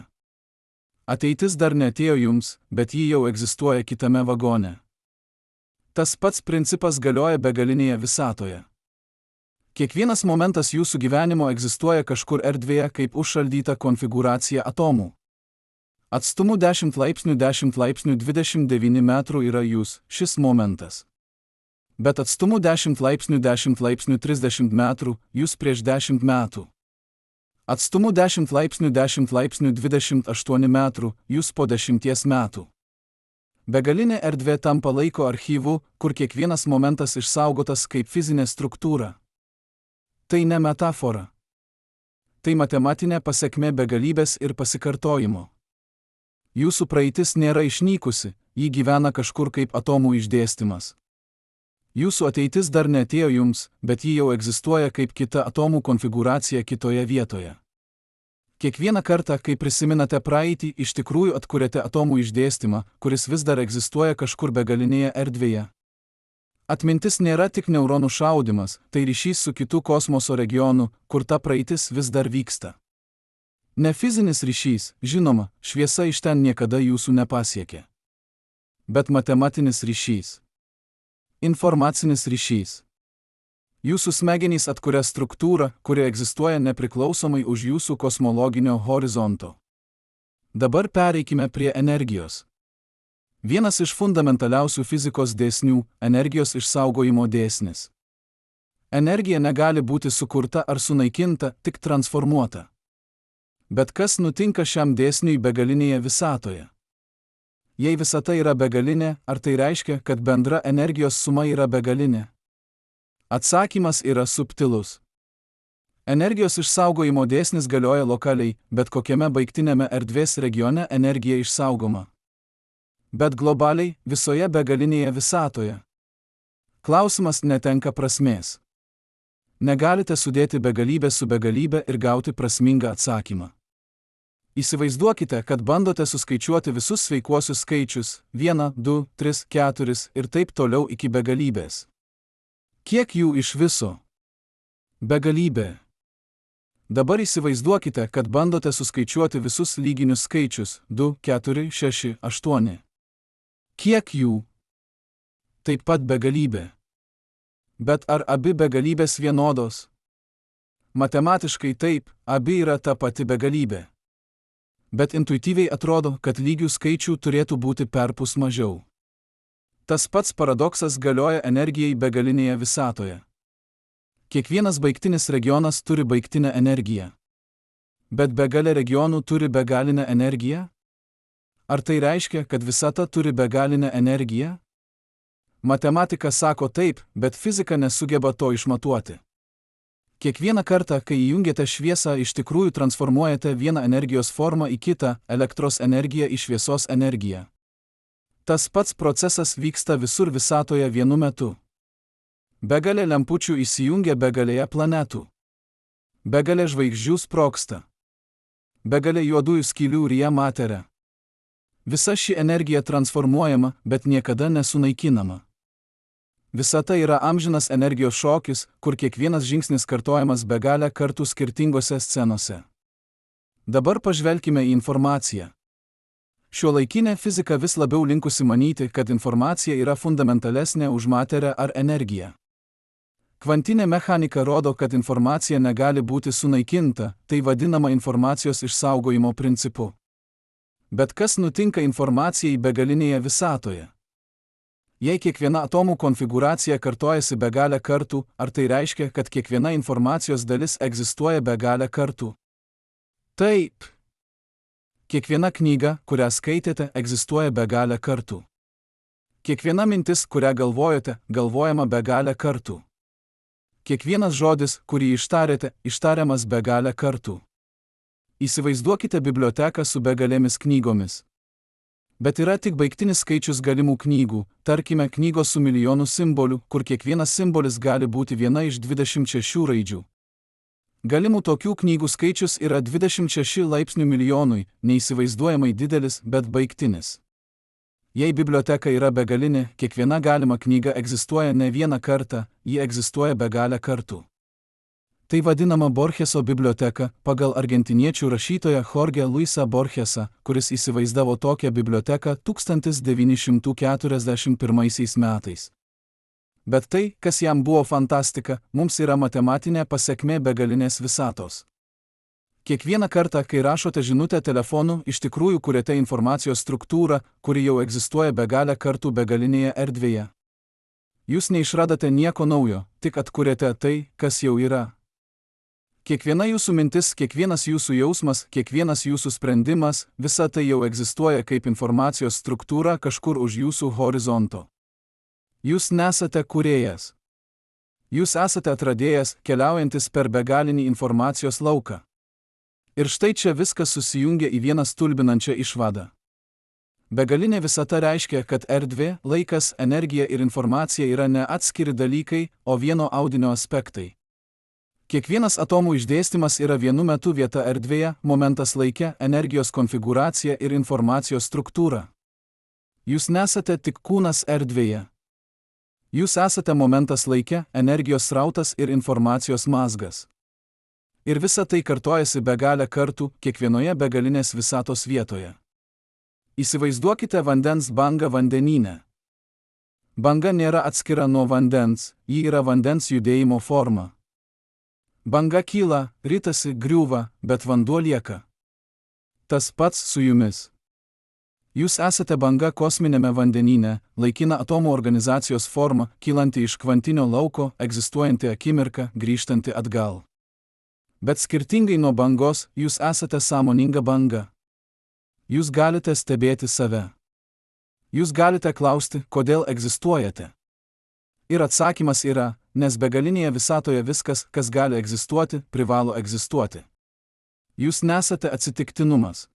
Ateitis dar neatėjo jums, bet ji jau egzistuoja kitame vagone. Tas pats principas galioja begalinėje visatoje. Kiekvienas momentas jūsų gyvenimo egzistuoja kažkur erdvėje kaip užšaldyta konfigūracija atomų. Atstumu 10 laipsnių 29 metrų yra jūs, šis momentas. Bet atstumu 10 laipsnių 30 metrų, jūs prieš 10 metų. Atstumu 10 laipsnių 28 metrų, jūs po 10 metų. Begalinė erdvė tampa laiko archyvu, kur kiekvienas momentas išsaugotas kaip fizinė struktūra. Tai ne metafora. Tai matematinė pasekmė begalybės ir pasikartojimo. Jūsų praeitis nėra išnykusi, ji gyvena kažkur kaip atomų išdėstymas. Jūsų ateitis dar neatėjo jums, bet ji jau egzistuoja kaip kita atomų konfigūracija kitoje vietoje. Kiekvieną kartą, kai prisiminate praeitį, iš tikrųjų atkuriate atomų išdėstymą, kuris vis dar egzistuoja kažkur begalinėje erdvėje. Atmintis nėra tik neuronų šaudimas, tai ryšys su kitu kosmoso regionu, kur ta praeitis vis dar vyksta. Ne fizinis ryšys, žinoma, šviesa iš ten niekada jūsų nepasiekė. Bet matematinis ryšys. Informacinis ryšys. Jūsų smegenys atkuria struktūrą, kuri egzistuoja nepriklausomai už jūsų kosmologinio horizonto. Dabar pereikime prie energijos. Vienas iš fundamentaliausių fizikos dėsnių – energijos išsaugojimo dėsnis. Energija negali būti sukurta ar sunaikinta, tik transformuota. Bet kas nutinka šiam dėsniui begalinėje visatoje? Jei visata yra begalinė, ar tai reiškia, kad bendra energijos suma yra begalinė? Atsakymas yra subtilus. Energijos išsaugojimo dėsnis galioja lokaliai, bet kokiame baigtinėme erdvės regione energija išsaugoma. Bet globaliai, visoje begalinėje visatoje. Klausimas netenka prasmės. Negalite sudėti begalybę su begalybė ir gauti prasmingą atsakymą. Įsivaizduokite, kad bandote suskaičiuoti visus sveikuosius skaičius – 1, 2, 3, 4 ir taip toliau iki begalybės. Kiek jų iš viso? Begalybė. Dabar įsivaizduokite, kad bandote suskaičiuoti visus lyginius skaičius – 2, 4, 6, 8. Kiek jų? Taip pat begalybė. Bet ar abi begalybės vienodos? Matematiškai taip, abi yra ta pati begalybė. Bet intuityviai atrodo, kad lygių skaičių turėtų būti perpus mažiau. Tas pats paradoksas galioja energijai begalinėje visatoje. Kiekvienas baigtinis regionas turi baigtinę energiją. Bet begalė regionų turi begalinę energiją? Ar tai reiškia, kad visata turi begalinę energiją? Matematika sako taip, bet fizika nesugeba to išmatuoti. Kiekvieną kartą, kai įjungiate šviesą, iš tikrųjų transformuojate vieną energijos formą į kitą, elektros energiją į šviesos energiją. Tas pats procesas vyksta visur visatoje vienu metu. Begalė lempučių įsijungia begalėje planetų. Begalė žvaigždžių sprogsta. Begalė juodųjų skylių ryja materę. Visa ši energija transformuojama, bet niekada nesunaikinama. Visata yra amžinas energijos šokis, kur kiekvienas žingsnis kartojamas begalę kartų skirtingose scenose. Dabar pažvelkime į informaciją. Šiuolaikinė fizika vis labiau linkusi manyti, kad informacija yra fundamentalesnė už materę ar energiją. Kvantinė mechanika rodo, kad informacija negali būti sunaikinta, tai vadinama informacijos išsaugojimo principu. Bet kas nutinka informacijai begalinėje visatoje? Jei kiekviena atomų konfigūracija kartojasi begalę kartų, ar tai reiškia, kad kiekviena informacijos dalis egzistuoja begalę kartų? Taip. Kiekviena knyga, kurią skaitėte, egzistuoja begalę kartų. Kiekviena mintis, kurią galvojate, galvojama begalę kartų. Kiekvienas žodis, kurį ištarėte, ištariamas begalę kartų. Įsivaizduokite biblioteką su begalėmis knygomis. Bet yra tik baigtinis skaičius galimų knygų, tarkime knygos su milijonu simbolių, kur kiekvienas simbolis gali būti viena iš 26 raidžių. Galimų tokių knygų skaičius yra 26 laipsnių milijonui, neįsivaizduojamai didelis, bet baigtinis. Jei biblioteka yra begalinė, kiekviena galima knyga egzistuoja ne vieną kartą, ji egzistuoja begalę kartų. Tai vadinama Borgeso biblioteka, pagal argentiniečių rašytoją Jorge Luisą Borgesą, kuris įsivaizdavo tokią biblioteką 1941 metais. Bet tai, kas jam buvo fantastika, mums yra matematinė pasekmė begalinės visatos. Kiekvieną kartą, kai rašote žinutę telefonu, iš tikrųjų kuriate informacijos struktūrą, kuri jau egzistuoja begalę kartų begalinėje erdvėje. Jūs neišradate nieko naujo, tik atkuriate tai, kas jau yra. Kiekviena jūsų mintis, kiekvienas jūsų jausmas, kiekvienas jūsų sprendimas, visa tai jau egzistuoja kaip informacijos struktūra kažkur už jūsų horizonto. Jūs nesate kūrėjas. Jūs esate atradėjas, keliaujantis per begalinį informacijos lauką. Ir štai čia viskas susijungia į vieną stulbinančią išvadą. Begalinė visata reiškia, kad erdvė, laikas, energija ir informacija yra ne atskiri dalykai, o vieno audinio aspektai. Kiekvienas atomų išdėstymas yra vienu metu vieta erdvėje, momentas laike, energijos konfigūracija ir informacijos struktūra. Jūs nesate tik kūnas erdvėje. Jūs esate momentas laike, energijos srautas ir informacijos mazgas. Ir visa tai kartojasi begalę kartų, kiekvienoje begalinės visatos vietoje. Įsivaizduokite vandens bangą vandenyne. Banga nėra atskira nuo vandens, ji yra vandens judėjimo forma. Banga kyla, ritasi, griūva, bet vanduo lieka. Tas pats su jumis. Jūs esate banga kosminėme vandenyne, laikina atomų organizacijos forma, kylanti iš kvantinio lauko, egzistuojanti akimirką, grįžtanti atgal. Bet skirtingai nuo bangos, jūs esate sąmoninga banga. Jūs galite stebėti save. Jūs galite klausti, kodėl egzistuojate. Ir atsakymas yra, nes begalinėje visatoje viskas, kas gali egzistuoti, privalo egzistuoti. Jūs nesate atsitiktinumas.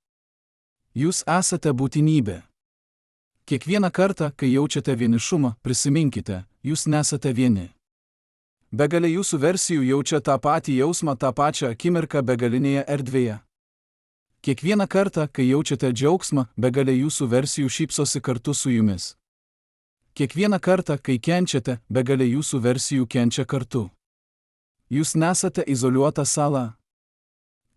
Jūs esate būtinybė. Kiekvieną kartą, kai jaučiate vienišumą, prisiminkite, jūs nesate vieni. Begalė jūsų versijų jaučia tą patį jausmą tą pačią akimirką begalinėje erdvėje. Kiekvieną kartą, kai jaučiate džiaugsmą, begalė jūsų versijų šypsosi kartu su jumis. Kiekvieną kartą, kai kenčiate, begalė jūsų versijų kenčia kartu. Jūs nesate izoliuota sala.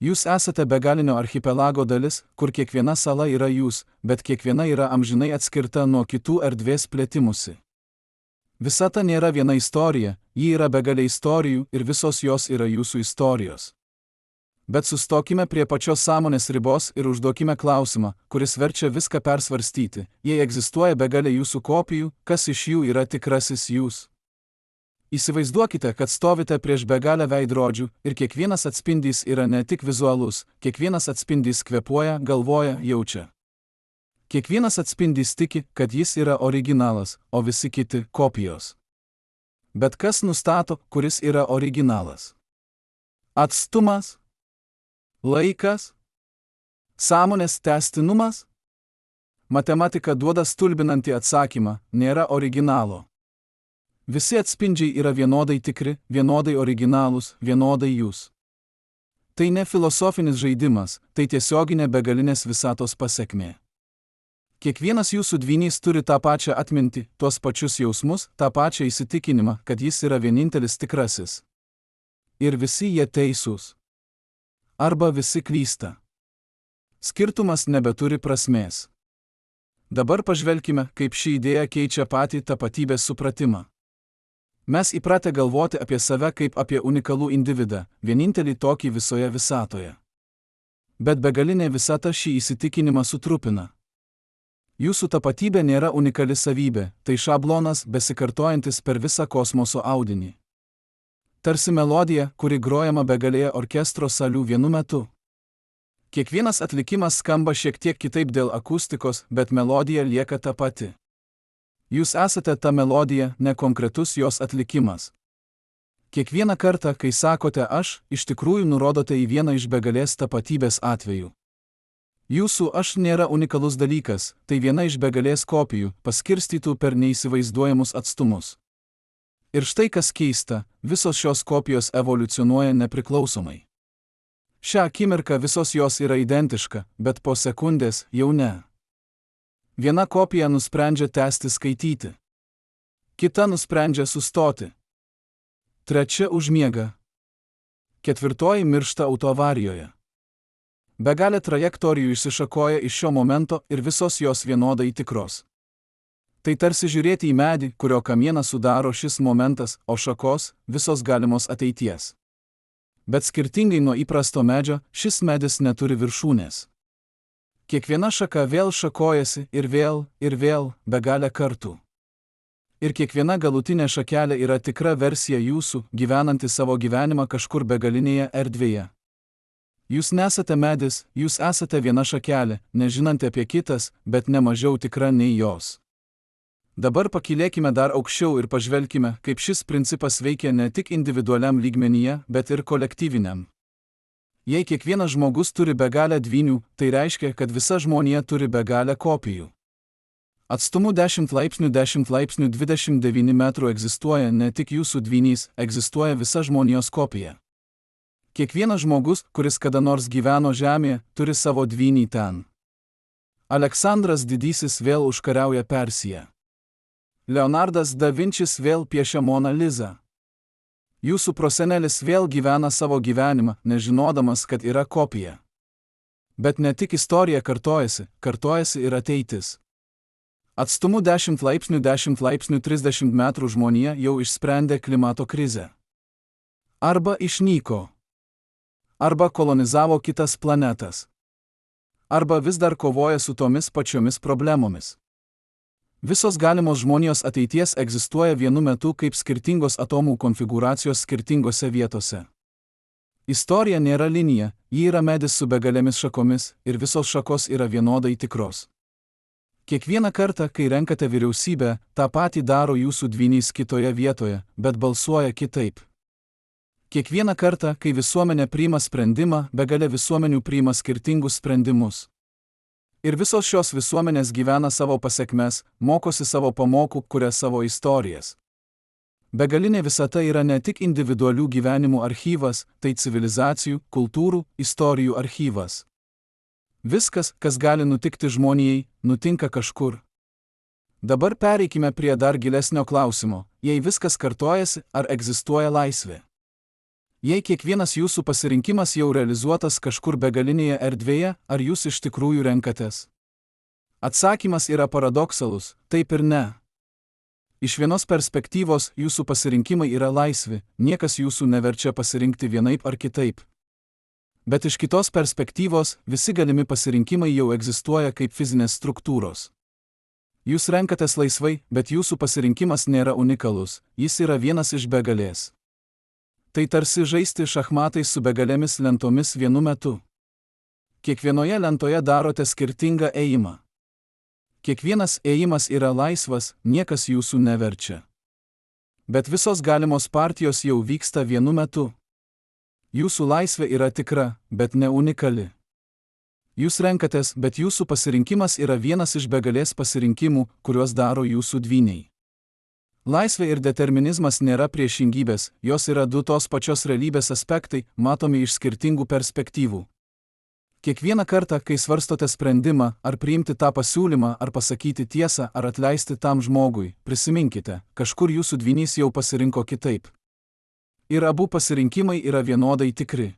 Jūs esate begalinio archipelago dalis, kur kiekviena sala yra jūs, bet kiekviena yra amžinai atskirta nuo kitų erdvės plėtimusi. Visata nėra viena istorija, ji yra begalė istorijų ir visos jos yra jūsų istorijos. Bet sustokime prie pačios sąmonės ribos ir užduokime klausimą, kuris verčia viską persvarstyti. Jei egzistuoja begalė jūsų kopijų, kas iš jų yra tikrasis jūs? Įsivaizduokite, kad stovite prieš begalę veidrodžių ir kiekvienas atspindys yra ne tik vizualus, kiekvienas atspindys kvėpuoja, galvoja, jaučia. Kiekvienas atspindys tiki, kad jis yra originalas, o visi kiti – kopijos. Bet kas nustato, kuris yra originalas? Atstumas? Laikas? Sąmonės tęstinumas? Matematika duoda stulbinantį atsakymą – nėra originalo. Visi atspindžiai yra vienodai tikri, vienodai originalūs, vienodai jūs. Tai ne filosofinis žaidimas, tai tiesioginė begalinės visatos pasekmė. Kiekvienas jūsų dvynys turi tą pačią atmintį, tuos pačius jausmus, tą pačią įsitikinimą, kad jis yra vienintelis tikrasis. Ir visi jie teisūs. Arba visi klysta. Skirtumas nebeturi prasmės. Dabar pažvelkime, kaip ši idėja keičia patį tapatybės supratimą. Mes įpratę galvoti apie save kaip apie unikalų individą, vienintelį tokį visoje visatoje. Bet begalinė visata šį įsitikinimą sutrupina. Jūsų tapatybė nėra unikali savybė, tai šablonas besikartojantis per visą kosmoso audinį. Tarsi melodija, kuri grojama begalėje orkestro salių vienu metu. Kiekvienas atlikimas skamba šiek tiek kitaip dėl akustikos, bet melodija lieka ta pati. Jūs esate ta melodija, ne konkretus jos atlikimas. Kiekvieną kartą, kai sakote aš, iš tikrųjų nurodote į vieną iš begalės tapatybės atvejų. Jūsų aš nėra unikalus dalykas, tai viena iš begalės kopijų, paskirstytų per neįsivaizduojamus atstumus. Ir štai kas keista, visos šios kopijos evoliucionuoja nepriklausomai. Šią akimirką visos jos yra identiška, bet po sekundės jau ne. Viena kopija nusprendžia tęsti skaityti. Kita nusprendžia sustoti. Trečia užmiega. Ketvirtoji miršta autoavarijoje. Begalė trajektorijų išsišakoja iš šio momento ir visos jos vienodai tikros. Tai tarsi žiūrėti į medį, kurio kamieną sudaro šis momentas, o šakos – visos galimos ateities. Bet skirtingai nuo įprasto medžio, šis medis neturi viršūnės. Kiekviena šaka vėl šakojasi ir vėl, begalę kartų. Ir kiekviena galutinė šakelė yra tikra versija jūsų, gyvenanti savo gyvenimą kažkur begalinėje erdvėje. Jūs nesate medis, jūs esate viena šakelė, nežinanti apie kitas, bet ne mažiau tikra nei jos. Dabar pakilėkime dar aukščiau ir pažvelkime, kaip šis principas veikia ne tik individualiam lygmenyje, bet ir kolektyviniam. Jei kiekvienas žmogus turi begalę dvynių, tai reiškia, kad visa žmonija turi begalę kopijų. Atstumu 10 laipsnių 29 metrų egzistuoja ne tik jūsų dvynys, egzistuoja visa žmonijos kopija. Kiekvienas žmogus, kuris kada nors gyveno Žemėje, turi savo dvynį ten. Aleksandras Didysis vėl užkariauja Persiją. Leonardas da Vinčis vėl piešia Moną Lizą. Jūsų prosenelis vėl gyvena savo gyvenimą, nežinodamas, kad yra kopija. Bet ne tik istorija kartojasi ir ateitis. Atstumu 10 laipsnių 30 metrų žmonija jau išsprendė klimato krizę. Arba išnyko. Arba kolonizavo kitas planetas. Arba vis dar kovoja su tomis pačiomis problemomis. Visos galimos žmonijos ateities egzistuoja vienu metu kaip skirtingos atomų konfigūracijos skirtingose vietose. Istorija nėra linija, ji yra medis su begalėmis šakomis ir visos šakos yra vienodai tikros. Kiekvieną kartą, kai renkate vyriausybę, tą patį daro jūsų dvynys kitoje vietoje, bet balsuoja kitaip. Kiekvieną kartą, kai visuomenė priima sprendimą, begalė visuomenių priima skirtingus sprendimus. Ir visos šios visuomenės gyvena savo pasekmes, mokosi savo pamokų, kuria savo istorijas. Begalinė visata yra ne tik individualių gyvenimų archyvas, tai civilizacijų, kultūrų, istorijų archyvas. Viskas, kas gali nutikti žmonijai, nutinka kažkur. Dabar pereikime prie dar gilesnio klausimo, jei viskas kartojasi, ar egzistuoja laisvė? Jei kiekvienas jūsų pasirinkimas jau realizuotas kažkur begalinėje erdvėje, ar jūs iš tikrųjų renkatės? Atsakymas yra paradoksalus, taip ir ne. Iš vienos perspektyvos jūsų pasirinkimai yra laisvi, niekas jūsų neverčia pasirinkti vienaip ar kitaip. Bet iš kitos perspektyvos, visi galimi pasirinkimai jau egzistuoja kaip fizinės struktūros. Jūs renkatės laisvai, bet jūsų pasirinkimas nėra unikalus, jis yra vienas iš begalės. Tai tarsi žaisti šachmatais su begalėmis lentomis vienu metu. Kiekvienoje lentoje darote skirtingą ėjimą. Kiekvienas ėjimas yra laisvas, niekas jūsų neverčia. Bet visos galimos partijos jau vyksta vienu metu. Jūsų laisvė yra tikra, bet ne unikali. Jūs renkatės, bet jūsų pasirinkimas yra vienas iš begalės pasirinkimų, kuriuos daro jūsų dvyniai. Laisvė ir determinizmas nėra priešingybės, jos yra du tos pačios realybės aspektai, matomi iš skirtingų perspektyvų. Kiekvieną kartą, kai svarstote sprendimą, ar priimti tą pasiūlymą, ar pasakyti tiesą, ar atleisti tam žmogui, prisiminkite, kažkur jūsų dvynys jau pasirinko kitaip. Ir abu pasirinkimai yra vienodai tikri.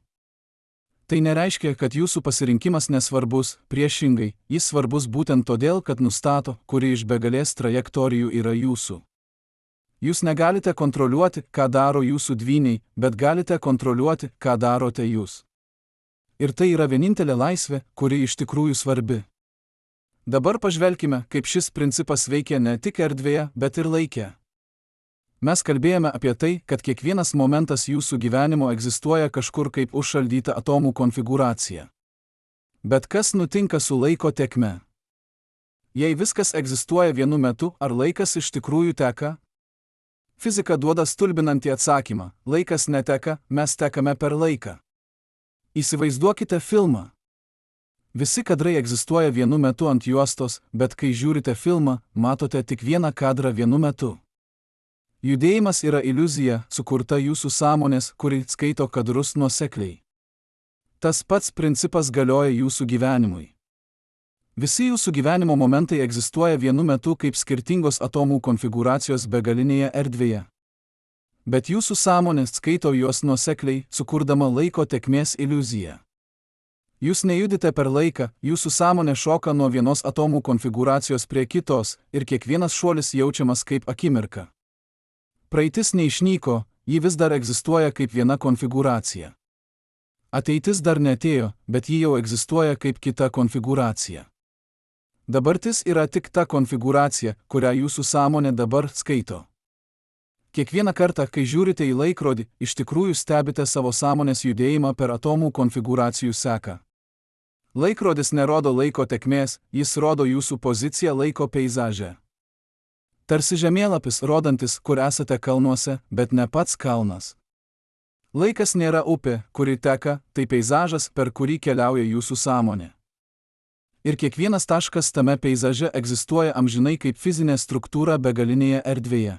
Tai nereiškia, kad jūsų pasirinkimas nesvarbus, priešingai, jis svarbus būtent todėl, kad nustato, kuri iš begalės trajektorijų yra jūsų. Jūs negalite kontroliuoti, ką daro jūsų dvyniai, bet galite kontroliuoti, ką darote jūs. Ir tai yra vienintelė laisvė, kuri iš tikrųjų svarbi. Dabar pažvelkime, kaip šis principas veikia ne tik erdvėje, bet ir laike. Mes kalbėjome apie tai, kad kiekvienas momentas jūsų gyvenimo egzistuoja kažkur kaip užšaldyta atomų konfigūracija. Bet kas nutinka su laiko tėkme? Jei viskas egzistuoja vienu metu, ar laikas iš tikrųjų teka? Fizika duoda stulbinantį atsakymą: laikas neteka, mes tekame per laiką. Įsivaizduokite filmą. Visi kadrai egzistuoja vienu metu ant juostos, bet kai žiūrite filmą, matote tik vieną kadrą vienu metu. Judėjimas yra iliuzija, sukurta jūsų sąmonės, kuri skaito kadrus nuosekliai. Tas pats principas galioja jūsų gyvenimui. Visi jūsų gyvenimo momentai egzistuoja vienu metu kaip skirtingos atomų konfigūracijos begalinėje erdvėje. Bet jūsų sąmonės skaito juos nuosekliai, sukurdama laiko tėkmės iliuziją. Jūs nejudite per laiką, jūsų sąmonė šoka nuo vienos atomų konfigūracijos prie kitos, ir kiekvienas šuolis jaučiamas kaip akimirka. Praeitis neišnyko, ji vis dar egzistuoja kaip viena konfigūracija. Ateitis dar neatėjo, bet ji jau egzistuoja kaip kita konfigūracija. Dabartis yra tik ta konfigūracija, kurią jūsų sąmonė dabar skaito. Kiekvieną kartą, kai žiūrite į laikrodį, iš tikrųjų stebite savo sąmonės judėjimą per atomų konfigūracijų seką. Laikrodis nerodo laiko tėkmės, jis rodo jūsų poziciją laiko peizaže. Tarsi žemėlapis, rodantis, kur esate kalnuose, bet ne pats kalnas. Laikas nėra upė, kuri teka, tai peizažas, per kurį keliauja jūsų sąmonė. Ir kiekvienas taškas tame peizaže egzistuoja amžinai kaip fizinė struktūra begalinėje erdvėje.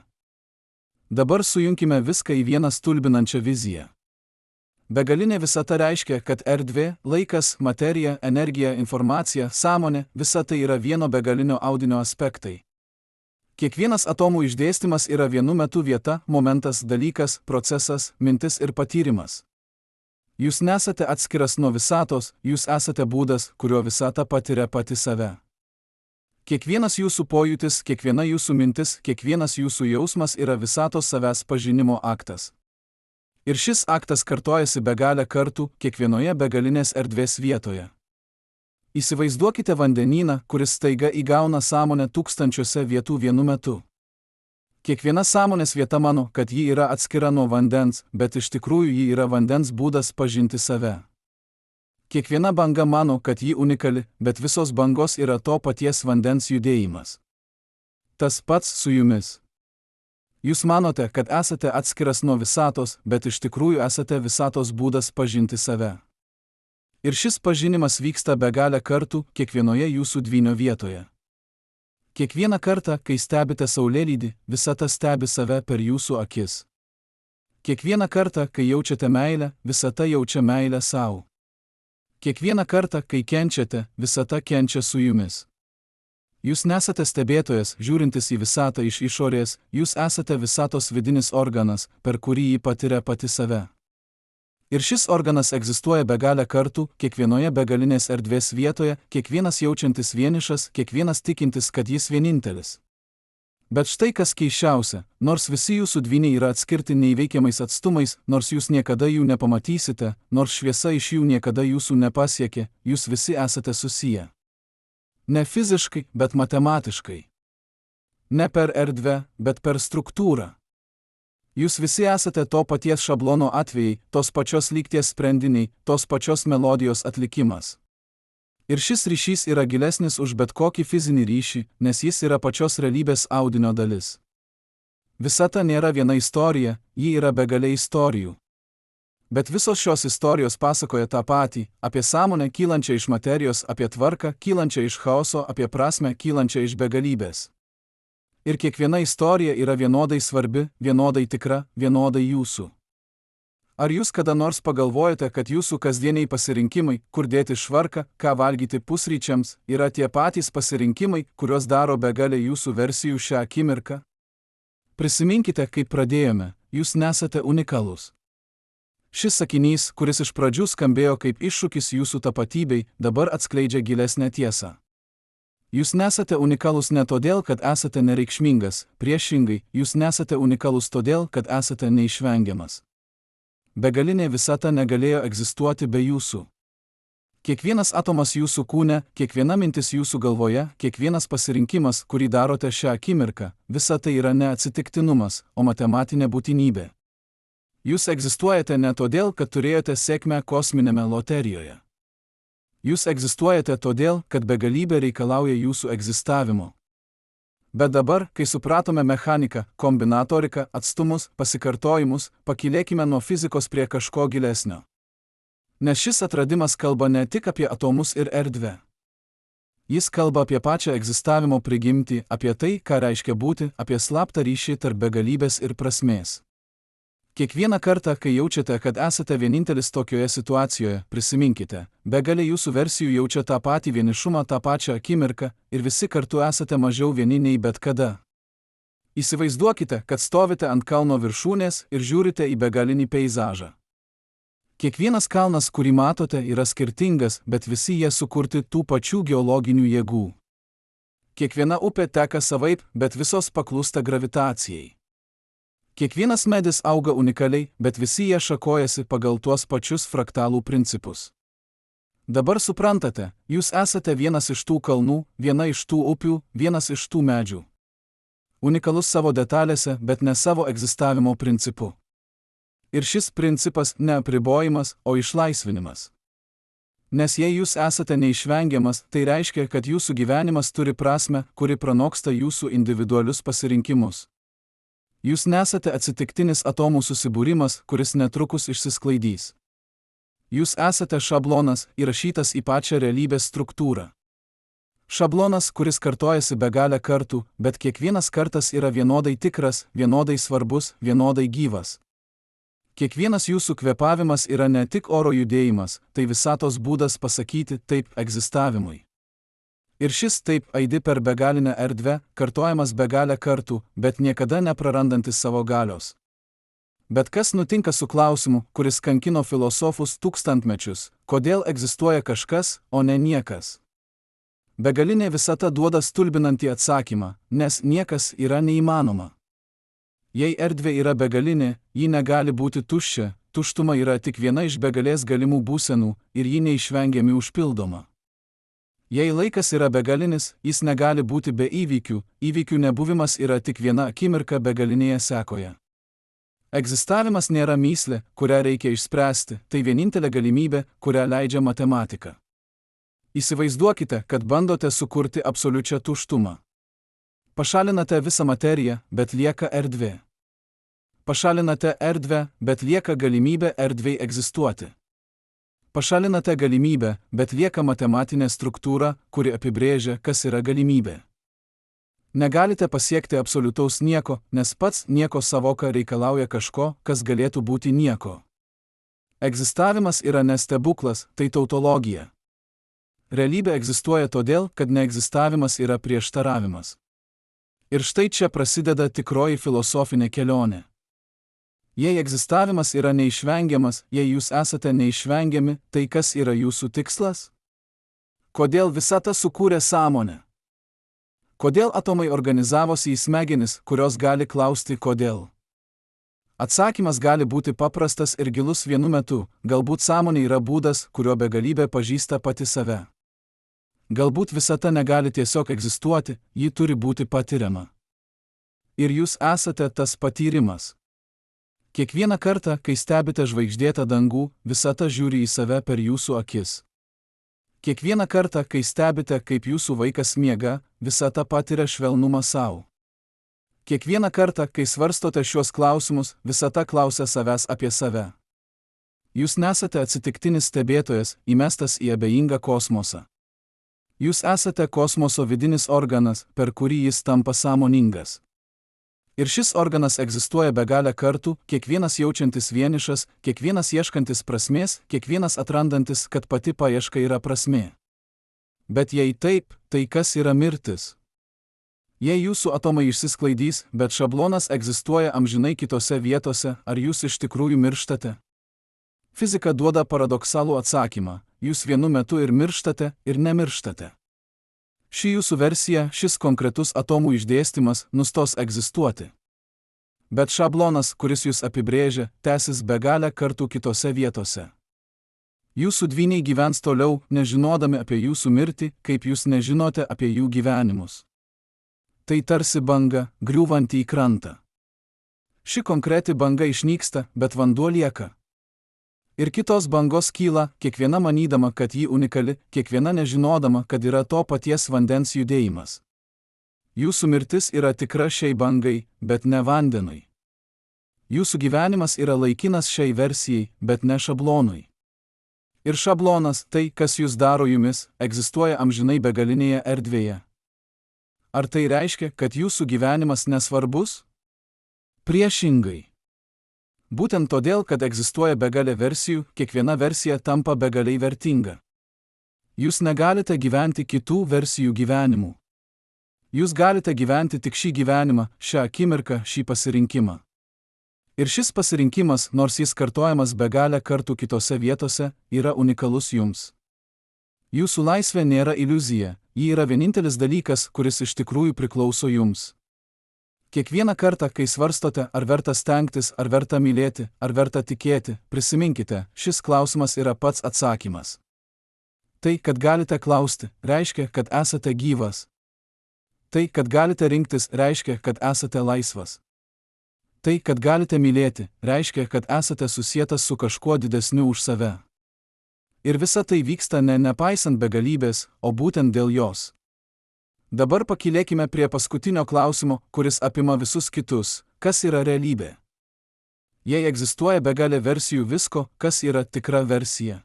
Dabar sujunkime viską į vieną stulbinančią viziją. Begalinė visata reiškia, kad erdvė, laikas, materija, energija, informacija, sąmonė, visa tai yra vieno begalinio audinio aspektai. Kiekvienas atomų išdėstymas yra vienu metu vieta, momentas, dalykas, procesas, mintis ir patyrimas. Jūs nesate atskiras nuo visatos, jūs esate būdas, kuriuo visata patiria pati save. Kiekvienas jūsų pojūtis, kiekviena jūsų mintis, kiekvienas jūsų jausmas yra visatos savęs pažinimo aktas. Ir šis aktas kartojasi begalę kartų, kiekvienoje begalinės erdvės vietoje. Įsivaizduokite vandenyną, kuris staiga įgauna sąmonę tūkstančiuose vietų vienu metu. Kiekviena sąmonės vieta mano, kad ji yra atskira nuo vandens, bet iš tikrųjų ji yra vandens būdas pažinti save. Kiekviena banga mano, kad ji unikali, bet visos bangos yra to paties vandens judėjimas. Tas pats su jumis. Jūs manote, kad esate atskiras nuo visatos, bet iš tikrųjų esate visatos būdas pažinti save. Ir šis pažinimas vyksta begalę kartų, kiekvienoje jūsų dvynio vietoje. Kiekvieną kartą, kai stebite saulėlydį, visata stebi save per jūsų akis. Kiekvieną kartą, kai jaučiate meilę, visata jaučia meilę sau. Kiekvieną kartą, kai kenčiate, visata kenčia su jumis. Jūs nesate stebėtojas, žiūrintis į visatą iš išorės, jūs esate visatos vidinis organas, per kurį ji patiria pati save. Ir šis organas egzistuoja begalę kartų, kiekvienoje begalinės erdvės vietoje, kiekvienas jaučiantis vienišas, kiekvienas tikintis, kad jis vienintelis. Bet štai kas keisčiausia, nors visi jūsų dvyniai yra atskirti neįveikiamais atstumais, nors jūs niekada jų nepamatysite, nors šviesa iš jų niekada jūsų nepasiekė, jūs visi esate susiję. Ne fiziškai, bet matematiškai. Ne per erdvę, bet per struktūrą. Jūs visi esate to paties šablono atvejai, tos pačios lygties sprendiniai, tos pačios melodijos atlikimas. Ir šis ryšys yra gilesnis už bet kokį fizinį ryšį, nes jis yra pačios realybės audinio dalis. Visata nėra viena istorija, ji yra begalė istorijų. Bet visos šios istorijos pasakoja tą patį, apie sąmonę kylančią iš materijos, apie tvarką kylančią iš chaoso, apie prasmę kylančią iš begalybės. Ir kiekviena istorija yra vienodai svarbi, vienodai tikra, vienodai jūsų. Ar jūs kada nors pagalvojate, kad jūsų kasdieniai pasirinkimai, kur dėti švarką, ką valgyti pusryčiams, yra tie patys pasirinkimai, kuriuos daro begalė jūsų versijų šią akimirką? Prisiminkite, kaip pradėjome, jūs nesate unikalūs. Šis sakinys, kuris iš pradžių skambėjo kaip iššūkis jūsų tapatybei, dabar atskleidžia gilesnę tiesą. Jūs nesate unikalūs ne todėl, kad esate nereikšmingas, priešingai, jūs nesate unikalūs todėl, kad esate neišvengiamas. Begalinė visata negalėjo egzistuoti be jūsų. Kiekvienas atomas jūsų kūne, kiekviena mintis jūsų galvoje, kiekvienas pasirinkimas, kurį darote šią akimirką, visa tai yra ne atsitiktinumas, o matematinė būtinybė. Jūs egzistuojate ne todėl, kad turėjote sėkmę kosminėme loterijoje. Jūs egzistuojate todėl, kad begalybė reikalauja jūsų egzistavimo. Bet dabar, kai supratome mechaniką, kombinatoriką, atstumus, pasikartojimus, pakilėkime nuo fizikos prie kažko gilesnio. Nes šis atradimas kalba ne tik apie atomus ir erdvę. Jis kalba apie pačią egzistavimo prigimtį, apie tai, ką reiškia būti, apie slaptą ryšį tarp begalybės ir prasmės. Kiekvieną kartą, kai jaučiate, kad esate vienintelis tokioje situacijoje, prisiminkite, begalė jūsų versijų jaučia tą patį vienišumą tą pačią akimirką ir visi kartu esate mažiau vieni nei bet kada. Įsivaizduokite, kad stovite ant kalno viršūnės ir žiūrite į begalinį peizažą. Kiekvienas kalnas, kurį matote, yra skirtingas, bet visi jie sukurti tų pačių geologinių jėgų. Kiekviena upė teka savaip, bet visos paklūsta gravitacijai. Kiekvienas medis auga unikaliai, bet visi jie šakojasi pagal tuos pačius fraktalų principus. Dabar suprantate, jūs esate vienas iš tų kalnų, viena iš tų upių, vienas iš tų medžių. Unikalus savo detalėse, bet ne savo egzistavimo principu. Ir šis principas ne apribojimas, o išlaisvinimas. Nes jei jūs esate neišvengiamas, tai reiškia, kad jūsų gyvenimas turi prasmę, kuri pranoksta jūsų individualius pasirinkimus. Jūs nesate atsitiktinis atomų susibūrimas, kuris netrukus išsisklaidys. Jūs esate šablonas, įrašytas į pačią realybės struktūrą. Šablonas, kuris kartojasi begalę kartų, bet kiekvienas kartas yra vienodai tikras, vienodai svarbus, vienodai gyvas. Kiekvienas jūsų kvėpavimas yra ne tik oro judėjimas, tai visatos būdas pasakyti taip egzistavimui. Ir šis taip aidi per begalinę erdvę, kartojamas begalę kartų, bet niekada neprarandantis savo galios. Bet kas nutinka su klausimu, kuris kankino filosofus tūkstantmečius, kodėl egzistuoja kažkas, o ne niekas? Begalinė visata duoda stulbinantį atsakymą, nes niekas yra neįmanoma. Jei erdvė yra begalinė, ji negali būti tuščia, tuštuma yra tik viena iš begalės galimų būsenų ir ji neišvengiamai užpildoma. Jei laikas yra begalinis, jis negali būti be įvykių, įvykių nebuvimas yra tik viena akimirka begalinėje sekoje. Egzistavimas nėra mįslė, kurią reikia išspręsti, tai vienintelė galimybė, kurią leidžia matematika. Įsivaizduokite, kad bandote sukurti absoliučią tuštumą. Pašalinate visą materiją, bet lieka erdvė. Pašalinate erdvę, bet lieka galimybė erdvei egzistuoti. Pašalinate galimybę, bet lieka matematinė struktūra, kuri apibrėžia, kas yra galimybė. Negalite pasiekti absoliutaus nieko, nes pats nieko savoka reikalauja kažko, kas galėtų būti nieko. Egzistavimas yra ne stebuklas, tai tautologija. Realybė egzistuoja todėl, kad neegzistavimas yra prieštaravimas. Ir štai čia prasideda tikroji filosofinė kelionė. Jei egzistavimas yra neišvengiamas, jei jūs esate neišvengiami, tai kas yra jūsų tikslas? Kodėl visata sukūrė sąmonę? Kodėl atomai organizavosi į smegenis, kurios gali klausti kodėl? Atsakymas gali būti paprastas ir gilus vienu metu, galbūt sąmonė yra būdas, kuriuo begalybė pažįsta pati save. Galbūt visata negali tiesiog egzistuoti, ji turi būti patiriama. Ir jūs esate tas patyrimas. Kiekvieną kartą, kai stebite žvaigždėtą dangų, visata žiūri į save per jūsų akis. Kiekvieną kartą, kai stebite, kaip jūsų vaikas miega, visata patiria švelnumą savo. Kiekvieną kartą, kai svarstote šiuos klausimus, visata klausia savęs apie save. Jūs nesate atsitiktinis stebėtojas, įmestas į abejingą kosmosą. Jūs esate kosmoso vidinis organas, per kurį jis tampa sąmoningas. Ir šis organas egzistuoja begalę kartų, kiekvienas jaučiantis vienišas, kiekvienas ieškantis prasmės, kiekvienas atrandantis, kad pati paieška yra prasmė. Bet jei taip, tai kas yra mirtis? Jei jūsų atomai išsisklaidys, bet šablonas egzistuoja amžinai kitose vietose, ar jūs iš tikrųjų mirštate? Fizika duoda paradoksalų atsakymą: jūs vienu metu ir mirštate, ir nemirštate. Ši jūsų versija, šis konkretus atomų išdėstymas, nustos egzistuoti. Bet šablonas, kuris jūs apibrėžia, tęsis begalę kartų kitose vietose. Jūsų dvyniai gyvens toliau, nežinodami apie jūsų mirtį, kaip jūs nežinote apie jų gyvenimus. Tai tarsi banga, griūvanti į krantą. Ši konkreti banga išnyksta, bet vanduo lieka. Ir kitos bangos kyla, kiekviena manydama, kad ji unikali, kiekviena nežinodama, kad yra to paties vandens judėjimas. Jūsų mirtis yra tikra šiai bangai, bet ne vandenui. Jūsų gyvenimas yra laikinas šiai versijai, bet ne šablonui. Ir šablonas, tai, kas jūs daro jumis, egzistuoja amžinai begalinėje erdvėje. Ar tai reiškia, kad jūsų gyvenimas nesvarbus? Priešingai. Būtent todėl, kad egzistuoja begalė versijų, kiekviena versija tampa begaliai vertinga. Jūs negalite gyventi kitų versijų gyvenimų. Jūs galite gyventi tik šį gyvenimą, šią akimirką, šį pasirinkimą. Ir šis pasirinkimas, nors jis kartojamas begalę kartų kitose vietose, yra unikalus jums. Jūsų laisvė nėra iliuzija, ji yra vienintelis dalykas, kuris iš tikrųjų priklauso jums. Kiekvieną kartą, kai svarstote, ar verta stengtis, ar verta mylėti, ar verta tikėti, prisiminkite, šis klausimas yra pats atsakymas. Tai, kad galite klausti, reiškia, kad esate gyvas. Tai, kad galite rinktis, reiškia, kad esate laisvas. Tai, kad galite mylėti, reiškia, kad esate susietas su kažkuo didesniu už save. Ir visa tai vyksta ne nepaisant begalybės, o būtent dėl jos. Dabar pakilėkime prie paskutinio klausimo, kuris apima visus kitus: kas yra realybė? Jei egzistuoja begalė versijų visko, kas yra tikra versija?